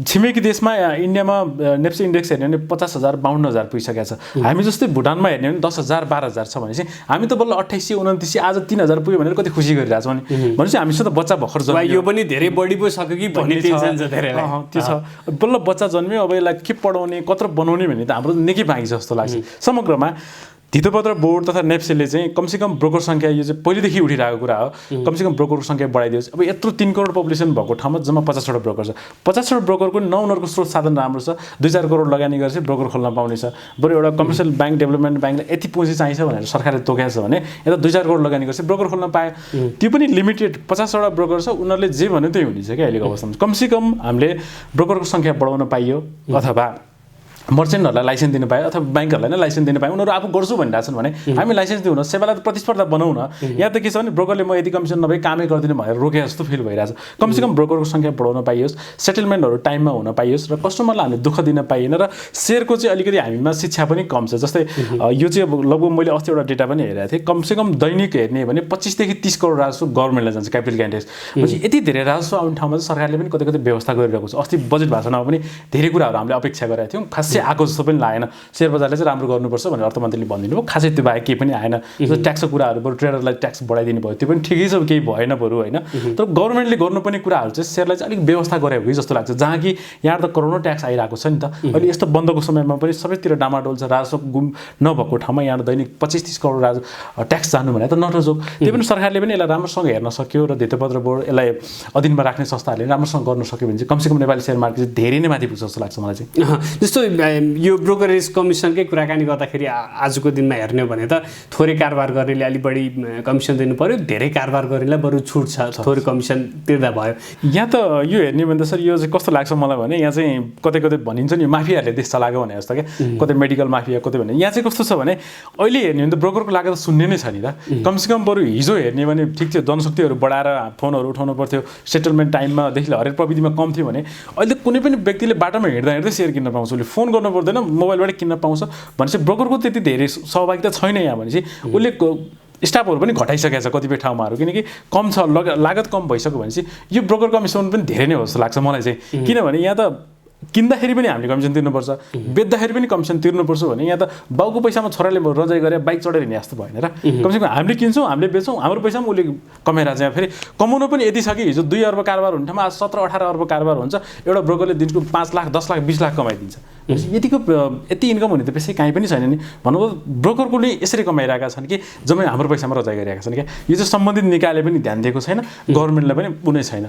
छिमेकी देशमा इन्डियामा नेप्सी इन्डेक्स हेर्ने भने 50,000 52,000 पुगिसकेको छ। हामी जस्तै भुटानमा हेर्ने भने 10,000 12,000 छ भनेपछि हामी त बल्ल 28 29 आज 3,000 पुग्यो भनेर कति खुसी गरिरहेको छ भने भनेपछि हामीसँग त बच्चा भर्खर जन्मियो, यो पनि धेरै बढी पो सक्यो कि भन्ने टेन्सन छ धेरैलाई। त्यो छ, बल्ल बच्चा जन्मियो, अब यसलाई के पढाउने कत्रो बनाउने भन्ने त हाम्रो निकै बाँकी छ जस्तो लाग्छ। समग्रमा धितोपत्र बोर्ड तथा नेप्सीले चाहिँ कमसेकम ब्रोकर सङ्ख्या, यो चाहिँ पहिलेदेखि उठिरहेको कुरा हो, कमसेकम ब्रोकरको सङ्ख्या बढाइदियोस्। अब यत्रो 3 करोड पपुलेसन भएको ठाउँमा जम्मा 50वटा ब्रोकर छ। 50वटा ब्रोकरको न उनीहरूको स्रोत साधन राम्रो छ, 2-4 करोड लगानी गरेपछि ब्रोकर खोल्न पाउने छ। बरु एउटा कमर्सियल ब्याङ्क डेभलपमेन्ट ब्याङ्कले यति पुँजी चाहिन्छ भनेर सरकारले तोकेको छ भने यता 2-4 करोड लगानी गरेपछि ब्रोकर खोल्न पायो। त्यो पनि लिमिटेड 50वटा ब्रोकर छ, उनीहरूले जे भन्यो त्यही हुनेछ क्या अहिलेको अवस्थामा। कमसेकम हामीले ब्रोकरको सङ्ख्या बढाउन पाइयो अथवा मर्चेन्टहरूलाई लाइसेन्स दिनु पायो अथवा ब्याङ्कहरूलाई नै लाइसेन्स दिनु पायो। उनीहरू आफू गर्छु भनिरहेछन् भने हामी लाइसेन्स दिउँ न, सेवालाई त प्रतिस्पर्धा बनाउँ न। यहाँ त के छ भने ब्रोकरले म यति कमिसन नभए कामै गर्दिनँ भनेर रोके जस्तो फिल भइरहेछ। कमसेकम ब्रोकरको सङ्ख्या बढाउन पाइयोस्, सेटलमेन्टहरू टाइममा हुन पाइयोस् र कस्टमरलाई हामीले दुःख दिन पाइएन र सेयरको चाहिँ अलिकति हामीमा शिक्षा पनि कम छ। जस्तै यो चाहिँ लगभग मैले अस्ति एउटा डेटा पनि हेरेको थिएँ, कमसेकम दैनिक हेर्ने भने 25 देखि 30 करोड राजस्व गभर्मेन्टलाई जान्छ क्यापिटल गेन ट्याक्स। भनेपछि यति धेरै राजस्व आउने ठाउँमा चाहिँ सरकारले पनि कतै कतै व्यवस्था गरिरहेको छ। अस्ति बजेट भाषणमा पनि धेरै कुराहरू हामीले अपेक्षा गरेका थियौँ, खासै आएको जस्तो पनि लागेन। सेयर बजारले चाहिँ राम्रो गर्नुपर्छ भनेर अर्थमन्त्रीले भनिदिनु भयो, खासै त्यो बाहेक केही पनि आएन। जस्तो ट्याक्सको कुराहरू बरु ट्रेडरलाई ट्याक्स बढाइदिनु भयो, त्यो पनि ठिकै छ, केही भएन बरु होइन। तर गभर्मेन्टले गर्नुपर्ने कुराहरू चाहिँ सेयरलाई चाहिँ अलिक व्यवस्था गरे हो कि जस्तो लाग्छ, जहाँ कि यहाँ त करोडौँ ट्याक्स आइरहेको छ नि त। अहिले यस्तो बन्दको समयमा पनि सबैतिर डामाडोल छ, राजस्व गुम नभएको ठाउँमा यहाँ दैनिक 25-30 करोड ट्याक्स जानु भने त नटोक। त्यही पनि सरकारले पनि यसलाई राम्रोसँग हेर्न सक्यो र धितोपत्र बोर्ड यसलाई अधीनमा राख्ने संस्थाहरूले राम्रोसँग गर्न सक्यो भने चाहिँ कमसेकम नेपाली सेयर मार्केट चाहिँ धेरै नै माथि पुग्छ जस्तो लाग्छ मलाई चाहिँ। जस्तो यो ब्रोकरेज कमिसनकै कुराकानी गर्दाखेरि आजको दिनमा हेर्ने हो भने त थोरै कारोबार गर्नेले अलि बढी कमिसन दिनु पर्यो, धेरै कारोबार गर्नेलाई बरु छुट छ, थोरै कमिसन तिर्दा भयो। यहाँ त यो हेर्ने भने त सर यो चाहिँ कस्तो लाग्छ मलाई भने यहाँ चाहिँ कतै कतै भनिन्छ नि माफियाहरूले देश चलाएको भने जस्तो क्या, कतै मेडिकल माफिया कतै भने। यहाँ चाहिँ कस्तो छ भने अहिले हेर्ने भने त ब्रोकरको लागत सुन्ने नै छ नि त। कमसेकम बरु हिजो हेर्ने भने ठिक थियो, जनशक्तिहरू बढाएर फोनहरू उठाउनु पर्थ्यो, सेटलमेन्ट टाइममादेखि हरेक प्रविधिमा कम थियो भने अहिले त कुनै पनि व्यक्तिले बाटोमा हिँड्दा हिँड्दै सेयर किन्न पाउँछ, उसले फोन गर्नु पर्दैन, मोबाइलबाट किन्न पाउँछ भनेपछि ब्रोकरको त्यति धेरै सहभागिता छैन यहाँ। भनेपछि उसले स्टाफहरू पनि घटाइसकेको छ कतिपय ठाउँमाहरू, किनकि कम छ लागत कम भइसक्यो भनेपछि यो ब्रोकर कमिसन पनि धेरै नै हो जस्तो लाग्छ मलाई चाहिँ। किनभने यहाँ त किन्दाखेरि पनि हामीले कमिसन तिर्नुपर्छ, बेच्दाखेरि पनि कमिसन तिर्नुपर्छ भने यहाँ त बाउको पैसामा छोराले रजाइ गरेर बाइक चढेर हिँड्ने जस्तो भएन र। कमसेकम हामीले किन्छौँ, हामीले बेच्छौँ, हाम्रो पैसामा उसले कमाएर चाहिँ फेरि कमाउनु पनि यति छ कि हिजो 2 अर्ब कारोबार हुने ठाउँमा आज 17-18 अर्ब कारोबार हुन्छ। एउटा ब्रोकरले दिनको 5 लाख 10 लाख 20 लाख कमाइदिन्छ। यति इन्कम हुने त पैसा कहीँ पनि छैन नि। भन्नु ब्रोकरकोले यसरी कमाइरहेका छन् कि जम्मै हाम्रो पैसामा रजाइ गरिरहेका छन् क्या। यो चाहिँ सम्बन्धित निकायले पनि ध्यान दिएको छैन, गभर्मेन्टले पनि कुनै छैन।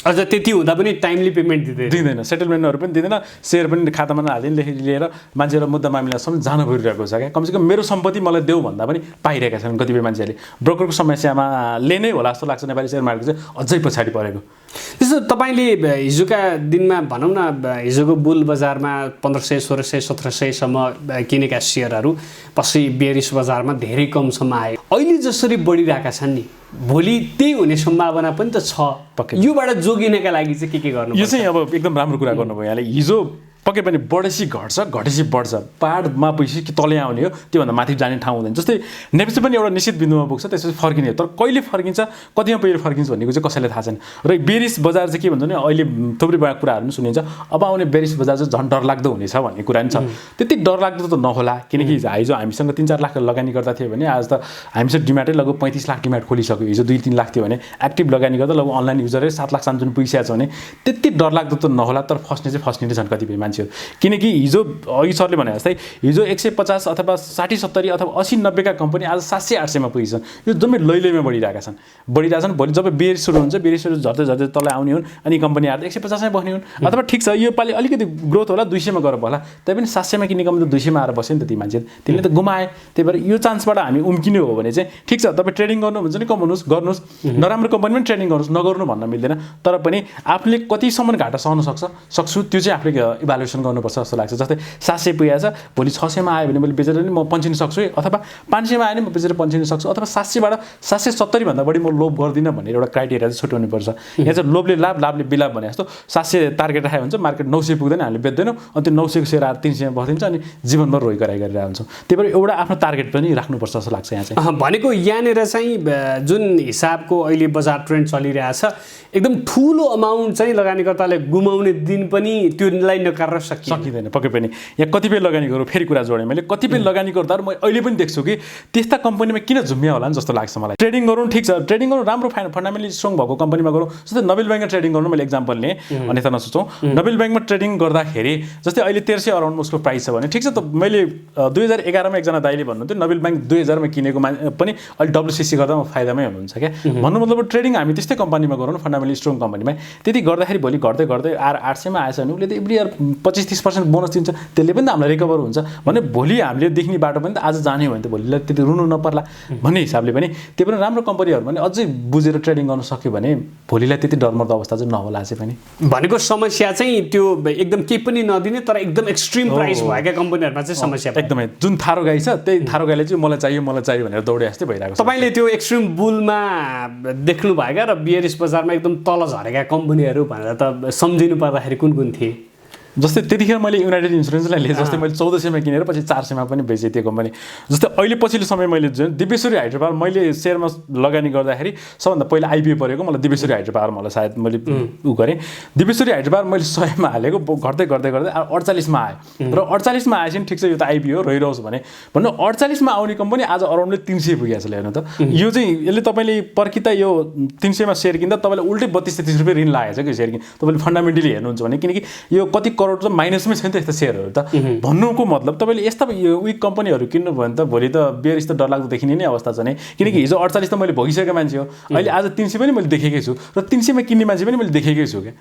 अझ त्यति हुँदा पनि टाइमली पेमेन्ट दिँदैन, सेटलमेन्टहरू पनि दिँदैन, सेयर पनि खातामा नहालिदिनदेखि लिएर मान्छेहरू मुद्दा मामिलासम्म जान भइरहेको छ क्या। कमसेकम मेरो सम्पत्ति मलाई देऊ भन्दा पनि पाइरहेका छन् कतिपय मान्छेहरूले। ब्रोकरको समस्यामा ले नै होला जस्तो लाग्छ नेपाली सेयर मार्केट चाहिँ अझै पछाडि परेको। त्यसो तपाईँले हिजोका दिनमा भनौँ न हिजोको बुल बजारमा 1500 1600 1700सम्म किनेका सेयरहरू पछि बेरिस बजारमा धेरै कमसम्म आए। अहिले जसरी बढिरहेका छन् नि भोलि त्यही हुने सम्भावना पनि त छ। योबाट जोगिनका लागि चाहिँ के गर्नु? यो चाहिँ अब एकदम राम्रो कुरा गर्नुभयो यहाँले। हिजो पक्कै पनि बढेपछि घट्छ, घटेपछि बढ्छ, पाहाडमा पुगेपछि कि तलै आउने हो, त्योभन्दा माथि जाने ठाउँ हुँदैन। जस्तै नेप्सी पनि एउटा निश्चित बिन्दुमा पुग्छ, त्यसपछि फर्किने हो। तर कहिले फर्किन्छ, कतिमा पहिलो फर्किन्छ भन्ने चाहिँ कसैलाई थाहा छैन। र बेरिस बजार चाहिँ के भन्छ भने अहिले थुप्रै कुराहरू पनि सुनिन्छ, अब आउने बेरिस बजार चाहिँ झन् डरलाग्दो हुनेछ भन्ने कुरा नि छ। त्यति डरलाग्दो त नहोला, किनकि हिजो हामीसँग 3-4 लाख लगानी गर्दा थियो भने आज त हामीसँग डिमाटै लगभग 35 लाख डिमाट खोलिसक्यो। हिजो 2-3 लाख थियो भने एक्टिभ लगानी गर्दा लगभग अनलाइन युजरै 7 लाख सानो जुन पुगिसकेको छ भने त्यति डरलाग्दो त नहोला। तर फस्ने चाहिँ फस्ने नै छन् कतिपय मान्छे। मान्छेहरू किनकि हिजो अघि सरले भने जस्तै हिजो 150 अथवा 60 70 अथवा 80 90 का कम्पनी आज 700 800 मा पुगिसन् यो जम्मै लैलैमा बढिरहेछन् भोलि जब बेर सुरु हुन्छ बेर सुरु झर्दै तल आउने हुन् अनि कम्पनी आएर 150 मा बस्ने हुन् अथवा ठिक छ यो पालि अलिकति ग्रोथ होला 200 मा गएर होला तैपनि 700 मा किन्ने कम्पनी 200 मा आएर बस्यो नि त ती मान्छेहरू तिमीले त गुमाए त्यही भएर यो चान्सबाट हामी उम्किने हो भने चाहिँ ठिक छ तपाईँ ट्रेडिङ गर्नुहुन्छ नि कमाउनुहोस् गर्नुहोस् नराम्रो कम्पनीमा पनि ट्रेडिङ गर्नुहोस् नगर्नु भन्न मिल्दैन तर पनि आफूले कतिसम्म घाटा सहन सक्छु त्यो चाहिँ आफूले इभ्यालुएसन गर्नुपर्छ जस्तो लाग्छ जस्तै 700 पुगेको छ भोलि 600 मा आयो भने मैले बेचेर नि म पन्छिन सक्छु अथवा 500 मा आयो भने म बेचेर पन्छिन सक्छु अथवा 700 बाट 770 भन्दा बढी म लोभ गर्दिनँ भन्ने एउटा क्राइटेरिया चाहिँ छुट्याउनु पर्छ यहाँ चाहिँ लोभले लाभले बिलाभ भने जस्तो 700 टार्गेट राखेको हुन्छ मार्केट 900 पुग्दैन हामीले बेच्दैनौँ अनि त्यो 900 को सेयर आएर 300 मा बसिन्छ अनि जीवनभर रोइ कराइ गरिरहेको हुन्छौँ त्यही भएर एउटा आफ्नो टार्गेट पनि राख्नुपर्छ जस्तो लाग्छ यहाँ चाहिँ भनेको यहाँनिर चाहिँ जुन हिसाबको अहिले बजार ट्रेन्ड चलिरहेछ एकदम ठुलो अमाउन्ट चाहिँ लगानीकर्ताले गुमाउने दिन पनि त्योलाई नकार्न सकिँदैन पक्कै पनि यहाँ कतिपय लगानीहरू फेरि कुरा जोडेँ मैले कतिपय लगानीकर्ताहरू म अहिले पनि देख्छु कि त्यस्ता कम्पनीमा किन झुम्मिया होला नि जस्तो लाग्छ मलाई ट्रेडिङ गरौँ ठिक छ ट्रेडिङ गरौँ राम्रो फन्डामेन्टली स्ट्रङ भएको कम्पनीमा गरौँ जस्तै नोबेल ब्याङ्कमा ट्रेडिङ गर्नु मैले एक्जाम्पल लिएँ अन्यथा नसोचौँ नोबेल ब्याङ्कमा ट्रेडिङ गर्दाखेरि जस्तै अहिले 1300 अराउन्ड उसको प्राइस छ भने ठिक छ त मैले 2011 मा एकजना दाइले भन्नुहुन्थ्यो नोबेल ब्याङ्क 2000 मा किनेको पनि अहिले WCC गर्दा फाइदामै हुनुहुन्छ क्या भन्नु मतलब ट्रेडिङ हामी त्यस्तै कम्पनीमा गरौँ फन्डामेन्टली स्ट्रङ कम्पनीमा त्यति गर्दाखेरि भोलि गर्दै आएर 800 मा आएछ भने उसले त एभ्री इयर 25-30% बोनस दिन्छ त्यसले पनि त हामीलाई रिकभर हुन्छ भने भोलि हामीले देख्ने बाटो पनि त आज जाने हो भने त भोलिलाई त्यति रुनु नपर्ला भन्ने हिसाबले पनि त्यो पनि राम्रो कम्पनीहरू पनि अझै बुझेर ट्रेडिङ गर्न सक्यो भने भोलिलाई त्यति डरमर्दो अवस्था चाहिँ नहोला चाहिँ पनि भनेको समस्या चाहिँ त्यो एकदम केही पनि नदिने तर एकदम एक्सट्रिम प्राइस भएका कम्पनीहरुमा चाहिँ समस्या एकदमै जुन थारो गाई छ त्यही थारो गाईले चाहिँ मलाई चाहियो भनेर दौडे जस्तै भइरहेको छ तपाईले त्यो एक्सट्रिम बुलमा देख्नु भएका र बियरिश बजारमा एकदम तल झरेका कम्पनीहरू भनेर त सम्झिनु पर्दाखेरि कुन थिए जस्तै त्यतिखेर मैले युनाइटेड इन्सुरेन्सलाई लिएँ जस्तै मैले 1400 मा किनेर पछि 400 मा पनि बेचेँ त्यो कम्पनी जस्तै अहिले पछिल्लो समय मैले जुन दिव्यश्री हाइड्रो पावर मैले सेयरमा लगानी गर्दाखेरि सबभन्दा पहिला आइपिओ परेको मलाई दिव्यश्री हाइड्रो पावर मलाई सायद मैले उ गरेँ दिव्यश्री हाइड्रो पावर मैले 100 मा हालेको घट्दै 48 मा आयो र 48 मा आएपछि ठिक छ यो त आइपिओ रहिरहोस् भने भन्नु 48 मा आउने कम्पनी आज अराउन्डले 300 पुगेको छ हेर्नु त यो चाहिँ यसले तपाईले पर्किता यो 300 मा शेयर किन्दा तपाईले उल्टै 32-33 रुपैयाँ ऋण लागेको छ कि शेयर किन तपाईले फन्डामेन्टली हेर्नुहुन्छ भने किनकि यो कति करोड त माइनसमै छ नि त यस्ता शेयरहरू त भन्नुको मतलब तपाईले यस्ता विक कम्पनीहरू किन्नु भने त भोलि त बेयरिश त डरलाग्दो देखिने नै अवस्था छ नि किनकि हिजो 48 त मैले भोगिसकेको मान्छे हो अहिले आज 300 पनि मैले देखेकै छु र 300 मा किन्ने मान्छे पनि मैले देखेकै छु के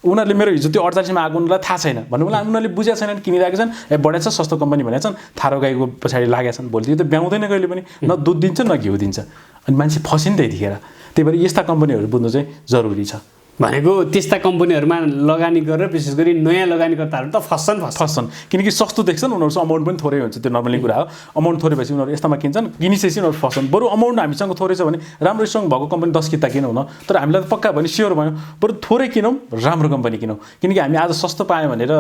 उनीहरूले मेरो हिजो त्यो 48 मा आएको उनीहरूलाई थाहा छैन भन्नु मलाई उनीहरूले बुझेको छैन किनिरहेको छन् बढेछ सस्तो कम्पनी भनेको छन् थारो गाईको पछाडि लागेका छन् भोलि त्यो त ब्याउँदैन कहिले पनि न दुध दिन्छ न घिउ दिन्छ अनि मान्छे फसिन् त्यतिखेर त्यही भएर यस्ता कम्पनीहरू बुझ्नु चाहिँ जरुरी छ भनेको त्यस्ता कम्पनीहरुमा लगानी गरेर विशेष गरी नयाँ लगानीकर्ताहरू त फस्छन् किनकि सस्तो देख्छन् उनीहरुसँग अमाउन्ट पनि थोरै हुन्छ त्यो नर्मली कुरा हो अमाउन्ट थोरै भएपछि उनीहरु यस्तामा किन्छन् किनिसकेपछि उनीहरु फस्छन् बरु अमाउन्ट हामीसँग थोरै छ भने राम्रो स्ट्रङ भएको कम्पनी 10 किता किनौँ न तर हामीलाई त पक्का भने स्योर भयो बरु थोरै किनौँ राम्रो कम्पनी किनौँ किनकि हामी आज सस्तो पायौँ भनेर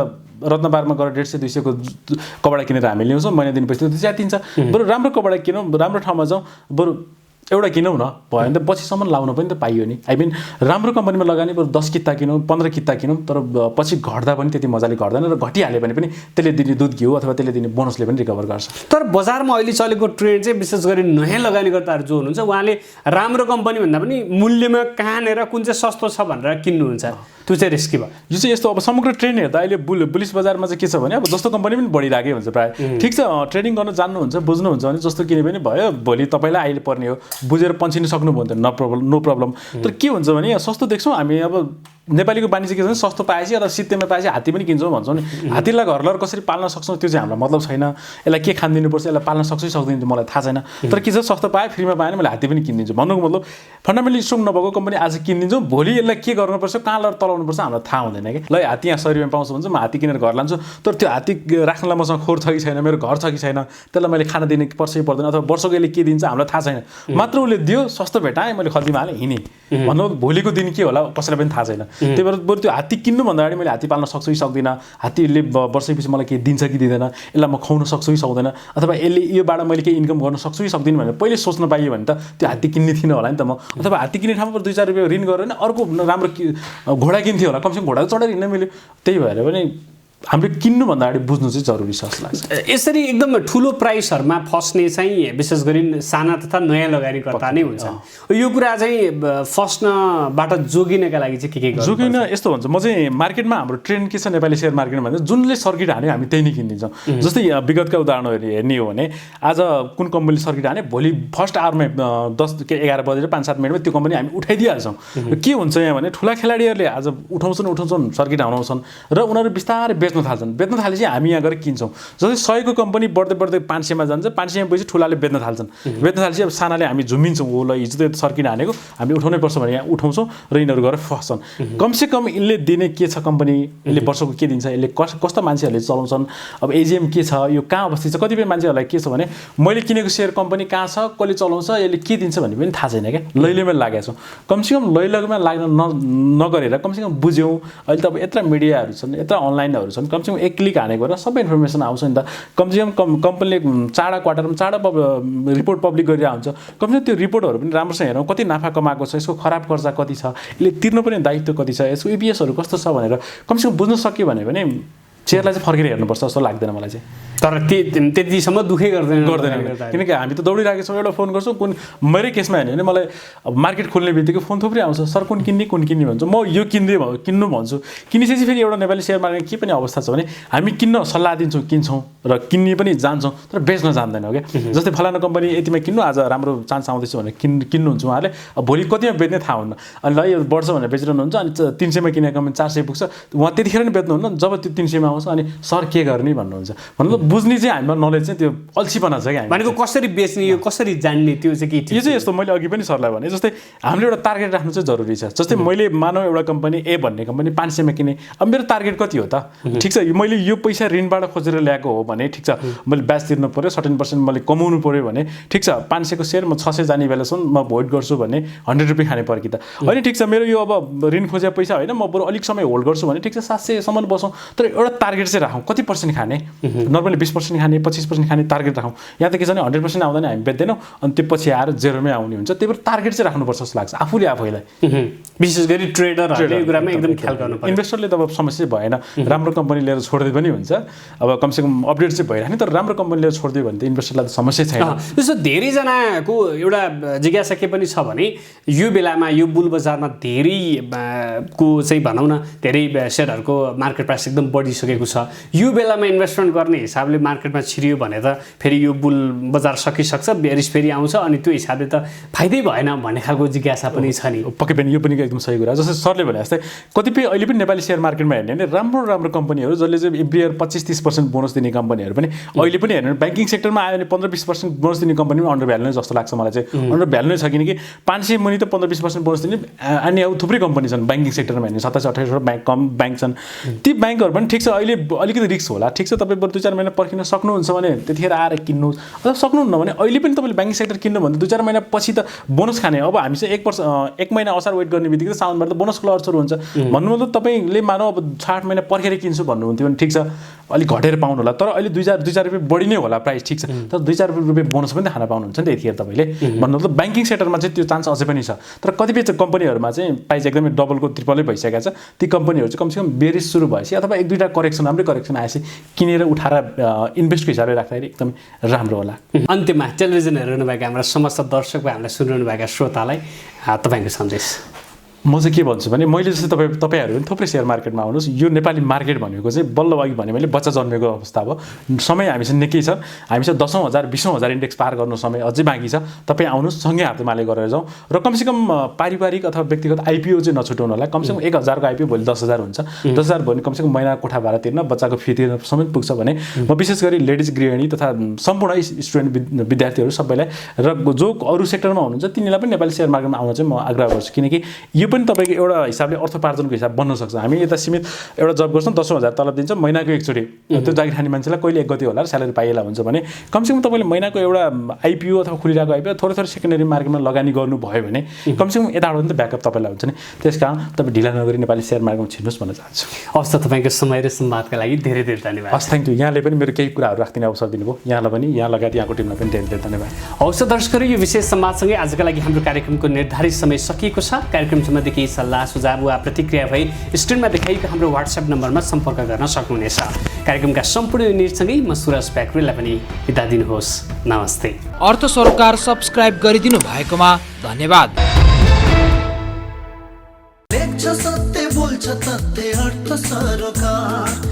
रत्नबारमा गएर 150-200 को कपडा किनेर हामी ल्याउँछौँ महिना दिनपछि त्यो च्यातिन्छ बरु राम्रो कपडा किनौँ राम्रो ठाउँमा जाउँ बरु एउटा किनौँ न भयो भने त पछिसम्म लाउन पनि त पाइयो नि आई मिन राम्रो कम्पनीमा लगानी बरु 10 किता किनौँ 15 किता किनौँ तर पछि घट्दा पनि त्यति मजाले घट्दैन र घटिहाल्यो भने पनि त्यसले दिने दुध घिउ अथवा त्यसले दिने बोनसले पनि रिकभर गर्छ तर बजारमा अहिले चलेको ट्रेन्ड चाहिँ विशेष गरी नयाँ लगानीकर्ताहरू जो हुनुहुन्छ उहाँले राम्रो कम्पनी भन्दा पनि मूल्यमा कहाँनेर कुन चाहिँ सस्तो छ भनेर किन्नुहुन्छ त्यो चाहिँ रिस्की भयो यो चाहिँ यस्तो अब समग्र ट्रेन्ड हेर्दा अहिले बुलिस बजारमा चाहिँ के छ भने अब जस्तो कम्पनी पनि बढिरहेकै हुन्छ प्रायः ठिक छ ट्रेडिङ गर्न जान्नुहुन्छ बुझ्नुहुन्छ भने जस्तो किने पनि भयो भोलि तपाईँलाई अहिले पर्ने हो बुझेर पन्छिन सक्नुभयो भने नो प्रब्लम तर के हुन्छ भने यहाँ सस्तो देख्छौँ हामी अब नेपालीको बानी चाहिँ के छ भने सस्तो पाएपछि अथवा सित्तेमा पाएपछि हात्ती पनि किन्छौँ भन्छौँ नि हात्तीलाई घरलाई कसरी पाल्न सक्छौँ त्यो चाहिँ हामीलाई मतलब छैन यसलाई के खान दिनुपर्छ यसलाई पाल्न सक्छु सक्दैन मलाई थाहा छैन तर के छ सस्तो पाएँ फ्रीमा पाएँ भने मैले हात्ती पनि किनिदिन्छु भन्नुको मतलब फन्डामेन्टली स्ट्रङ नभएको कम्पनी आज किनिदिन्छौँ भोलि यसलाई के गर्नुपर्छ कहाँ लगेर तलाउनुपर्छ हामीलाई थाहा हुँदैन कि ल हात्ती यहाँ 100 रुपियाँमा पाउँछु भन्छ म हात्ती किनेर घर लान्छु तर त्यो हात्ती राख्नलाई मसँग खोर छ कि छैन मेरो घर छ कि छैन त्यसलाई मैले खाना दिने पर्छ कि पर्दैन अथवा वर्षको यसले के दिन्छ हामीलाई थाहा छैन मात्र उसले दियो सस्तो भेटाएँ मैले खल्तीमा हालेँ हिँडेँ भन्नु भोलिको दिन के होला कसैलाई पनि थाहा छैन त्यही भएर बरु त्यो हात्ती किन्नुभन्दा अगाडि मैले हात्ती पाल्न सक्छु कि सक्दिनँ हात्तीले वर्षैपछि मलाई के दिन्छ कि दिँदैन यसलाई म खुवाउन सक्छु कि सक्दैन अथवा यसले योबाट मैले केही इन्कम गर्न सक्छु कि सक्दिनँ भनेर पहिले सोच्न पाइयो भने त त्यो हात्ती किन्ने थिएन होला नि त म अथवा हात्ती किन्ने ठाउँमा 2-4 रुपियाँ ऋण गरेर अर्को राम्रो घोडा किन्थ्यो होला कमसेकम घोडा चढेर हिँड्न मिल्यो त्यही भएर पनि हामीले किन्नुभन्दा अगाडि बुझ्नु चाहिँ जरुरी छ जस्तो लाग्छ। यसरी एकदम ठुलो प्राइसहरूमा फस्ने चाहिँ विशेष गरी साना तथा नयाँ लगानीकर्ता नै हुन्छ। यो कुरा चाहिँ फस्नबाट जोगिनका लागि चाहिँ के गर्नु? जोगिन यस्तो भन्छ, म चाहिँ मार्केटमा हाम्रो ट्रेन्ड के छ नेपाली सेयर मार्केटमा भन्दा जुनले सर्किट हान्यो हामी त्यही नै किनिदिन्छौँ। जस्तै विगतका उदाहरणहरू हेर्ने हो भने आज कुन कम्पनीले सर्किट हाने भोलि फर्स्ट आवरमै 10 के 11 बजेर 5-7 मिनटमा त्यो कम्पनी हामी उठाइदिइहाल्छौँ। के हुन्छ यहाँ भने ठुला खेलाडीहरूले आज उठाउँछन् सर्किट हाउनाउँछन् र उनीहरू बिस्तारै बेच्न थालेपछि हामी यहाँ गएर किन्छौँ। जस्तै 100 को कम्पनी बढ्दै 500 मा जान्छ, 500 पछि ठुलाले बेच्न थालेपछि अब सानाले हामी झुमिन्छौँ, हो ल हिजो त सर्किट हानेको हामी उठाउनै पर्छ भने यहाँ उठाउँछौँ र यिनीहरू गएर फस्छन्। कमसेकम यसले दिने के छ, कम्पनी यसले वर्षको के दिन्छ, यसले कस्ता मान्छेहरूले चलाउँछन्, अब एजिएम के छ, यो कहाँ अवस्थित छ, कतिपय मान्छेहरूलाई के छ भने मैले किनेको सेयर कम्पनी कहाँ छ, कसले चलाउँछ, यसले के दिन्छ भन्ने पनि थाहा छैन क्या, लैलैमा लागेको छौँ। कमसेकम लैलैमा लाग्न नगरेर कमसेकम बुझ्यौँ। अहिले त अब यत्र मिडियाहरू छन्, यत्र अनलाइनहरू छन्, कमसेकम एक क्लिक हानेको र सबै इन्फर्मेसन आउँछ नि त। कमसेकम कम्पनीले चाँडा क्वार्टरमा चाँडा रिपोर्ट पब्लिक गरिरहेको हुन्छ। कमसेकम त्यो रिपोर्टहरू पनि राम्रोसँग हेरौँ, कति नाफा कमाएको छ, यसको खराब खर्च कति छ, यसले तिर्नुपर्ने दायित्व कति छ, यसको इपिएसहरू कस्तो छ भनेर कमसेकम बुझ्न सक्यो भने सेयरलाई चाहिँ फर्केर हेर्नुपर्छ जस्तो लाग्दैन मलाई चाहिँ। तर त्यतिसम्म दुःखै गर्दैन किनकि हामी त दौडिरहेको छौँ, एउटा फोन गर्छौँ, कुन मेरै केसमा हेर्ने भने मलाई अब मार्केट खोल्ने बित्तिकै फोन थुप्रै आउँछ, सर कुन किन्ने भन्छु, म यो किन्नु भन्छु। किनिसकेपछि फेरि एउटा नेपाली सेयर मार्केट के पनि अवस्था छ भने हामी किन्न सल्लाह दिन्छौँ, किन्छौँ र किन्ने पनि जान्छौँ तर बेच्न जान्दैनौँ क्या। जस्तै फलाना कम्पनी यतिमा किन्नु, आज राम्रो चान्स आउँदैछ भने किन्नुहुन्छ उहाँहरूले, अब भोलि कतिमा बेच्ने थाहा हुन्न, अनि ल यो बढ्छ भनेर बेचिरहनुहुन्छ, अनि 300 मा किनेको कम्पनी 400 पुग्छ, उहाँ त्यतिखेर नै बेच्नुहुन्न, जब त्यो 300 मा आउँछ अनि सर के गर्ने भन्नुहुन्छ। मतलब बुझ्ने चाहिँ हामीमा नलेज चाहिँ त्यो अल्छीपना छ क्या। भनेको कसरी बेच्ने, यो कसरी जान्ने, त्यो चाहिँ के यो चाहिँ यस्तो, मैले अघि पनि सरलाई भने जस्तै हामीले एउटा टार्गेट राख्नु चाहिँ जरुरी छ। जस्तै मैले मानव एउटा कम्पनी ए भन्ने कम्पनी 500 मा किने, अब मेरो टार्गेट कति हो त, ठिक छ, मैले यो पैसा ऋणबाट खोजेर ल्याएको हो भने ठिक छ, मैले ब्याज तिर्नु पर्यो, 17% मैले कमाउनु पर्यो भने ठिक छ, 500 को सेयर म 600 जाने बेलासम्म म भोइड गर्छु भने 100 रुपियाँ खाने पर्यो कि त होइन। ठिक छ, मेरो यो अब ऋण खोजेको पैसा होइन, म बरु अलिक समय होल्ड गर्छु भने ठिक छ 700 सम्म बसौँ, तर एउटा टार्गेट चाहिँ राखौँ, कति पर्सेन्ट खाने, नर्मली 20% खाने, 25% खाने टार्गेट राखौँ। यहाँ त के छ भने 100% आउँदैन, हामी बेच्दैनौँ, अनि त्यो पछि आएर जेरोमै आउने हुन्छ। त्यही भएर टार्गेट चाहिँ राख्नुपर्छ जस्तो लाग्छ आफैलाई। विशेष गरी ट्रेडरहरूले यो कुरामा एकदम ख्याल गर्नुपर्छ। इन्भेस्टरले त अब समस्या भएन, राम्रो कम्पनी लिएर छोड्दै पनि हुन्छ, अब कमसेकम अपडेट चाहिँ भइरहेको, तर राम्रो कम्पनी लिएर छोडिदियो भने त इन्भेस्टरलाई त समस्या छैन। त्यसो धेरैजनाको एउटा जिज्ञासा के पनि छ भने यो बेलामा यो बुल बजारमा धेरैको चाहिँ भनौँ न धेरै सेयरहरूको मार्केट प्राइस एकदम बढिसकेको छ, यो बेलामा इन्भेस्टमेन्ट गर्ने हिसाबले मार्केटमा छिरियो भने त फेरि यो बुल बजार सकिसक्छ, बेरिस फेरि आउँछ, अनि त्यो हिसाबले त फाइदै भएन भन्ने खालको जिज्ञासा पनि छ नि। पक्कै पनि यो पनि एकदम सही कुरा। जस्तै सरले भने जस्तै कतिपय अहिले पनि नेपाली सेयर मार्केटमा हेर्ने भने राम्रो कम्पनीहरू जसले चाहिँ एभ्री इयर 25-30% बोनस दिने कम्पनीहरू पनि अहिले पनि हेर्ने ब्याङ्किङ सेक्टरमा आयो भने 15-20% बोनस दिने कम्पनी पनि अन्डर भ्यालु नै जस्तो लाग्छ मलाई चाहिँ। अन्डर भ्यालु नै छ, किनकि 500 मुनि त 15-20% बोनस दिने अनि अब थुप्रै कम्पनी छन् ब्याङ्किङ सेक्टरमा हेर्ने, 27-28 ब्याङ्क छन्। ती ब्याङ्कहरू पनि ठिक छ, अहिले अलिकति रिस्क होला, ठिक छ, तपाईँ 2-4 महिना पर्खिन सक्नुहुन्छ भने त्यतिखेर आएर किन्नु, अथवा सक्नुहुन्न भने अहिले पनि तपाईँले ब्याङ्किङ सेक्टर किन्नु भने 2-4 महिना पछि त बोनस खाने। अब हामी चाहिँ 1 महिना असार वेट गर्ने बित्तिकै साउनबाट त बोनस क्लज सुरु हुन्छ। भन्नु मतलब तपाईँले मानौ अब 60 महिना पर्खेर किन्छु भन्नुहुन्थ्यो भने ठिक छ, अलिक घटेर पाउनु होला, तर अहिले 2-4 रुपियाँ बढी नै होला प्राइस, ठिक छ, तर 2-4 रुपियाँ बोनस पनि खान पाउनुहुन्छ नि त यतिखेर तपाईँले। भन्नु मतलब ब्याङ्किङ सेक्टरमा चाहिँ त्यो चान्स अझै पनि छ, तर कतिपय कम्पनीहरूमा चाहिँ प्राइस एकदमै डबलको ट्रिपलै भइसकेको छ। ती कम्पनीहरू चाहिँ कमसेकम बेरिस सुरु भएपछि अथवा 1-2टा राम्रै करेक्सन आएपछि किनेर उठाएर इन्भेस्टको हिसाबले राख्दाखेरि एकदमै राम्रो होला। अन्त्यमा टेलिभिजन हेरिरहनुभएका हाम्रा समस्त दर्शक वा हामीलाई सुनिरहनुभएका श्रोतालाई तपाईँको सन्देश। म चाहिँ के भन्छु भने मैले जस्तै तपाईँहरू पनि थुप्रै सेयर मार्केटमा आउनुहोस्। यो नेपाली मार्केट भनेको चाहिँ बल्ल अघि भने मैले बच्चा जन्मेको अवस्था हो, समय हामीसँग निकै छ, हामीसँग 10,000 20,000 इन्डेक्स पार गर्नु समय अझै बाँकी छ। तपाईँ आउनुहोस्, सँगै हातमाले गरेर जाउँ र कमसेकम पारिवारिक अथवा व्यक्तिगत आइपिओ चाहिँ नछुटाउनु होला। कमसेकम 1,000 को आइपिओ भोलि 10,000 हुन्छ, 10,000 भने कमसेकम महिना कोठा भाडा तिर्न, बच्चाको फी तिर्न समेत पुग्छ भने म विशेष गरी लेडिज गृहिणी तथा सम्पूर्ण स्टुडेन्ट विद्यार्थीहरू सबैलाई र जो अरू सेक्टरमा हुनुहुन्छ तिनीलाई पनि नेपाली सेयर मार्केटमा आउन चाहिँ म आग्रह गर्छु, किनकि यो पनि तपाईँको एउटा हिसाबले अर्थोपार्जनको हिसाब बन्न सक्छ। हामी यता सीमित एउटा जब गर्छौँ 10,000 तलब दिन्छ, महिनाको एकचोटि त्यो जागिर खाने मान्छेलाई कहिले एक गति होला र स्यालेरी पाइएला हुन्छ भने कमसेकम तपाईँले महिनाको एउटा आइपिओ अथवा खुलिरहेको आइपिओ थोरै सेकेन्डरी मार्केटमा लगानी गर्नुभयो भने कमसेकम यताबाट पनि त ब्याकअप तपाईँलाई हुन्छ नि। त्यस कारण तपाईँ ढिला नगरी नेपाली सेयर मार्केटमा छिर्नुहोस् भन्न चाहन्छु। हवस् त, तपाईँको समय र संवादका लागि धेरै धेरै धन्यवाद। हस्, थ्याङ्क यू। यहाँले पनि मेरो केही कुराहरू राखिदिने अवसर दिनुभयो, यहाँलाई पनि, यहाँ लगायत यहाँको टिमलाई पनि धेरै धेरै धन्यवाद। हवस् त दर्शकहरू, यो विशेष संवादसँगै आजका लागि हाम्रो कार्यक्रमको निर्धारित समय सकिएको छ। कार्यक्रम सम्बन्धी सम्बन्धी केही सल्लाह सुझाव वा प्रतिक्रिया भई स्क्रिनमा देखाइएको हाम्रो व्हाट्सएप नम्बरमा सम्पर्क गर्न सक्नुहुनेछ। कार्यक्रमका सम्पूर्ण युनिटसँगै म सुरज प्याकुरेललाई पनि बिदा दिनुहोस्। नमस्ते। अर्थ सरोकार सब्स्क्राइब गरिदिनु भएकोमा धन्यवाद। सत्य बोल्छ तथ्य अर्थ सरोकार।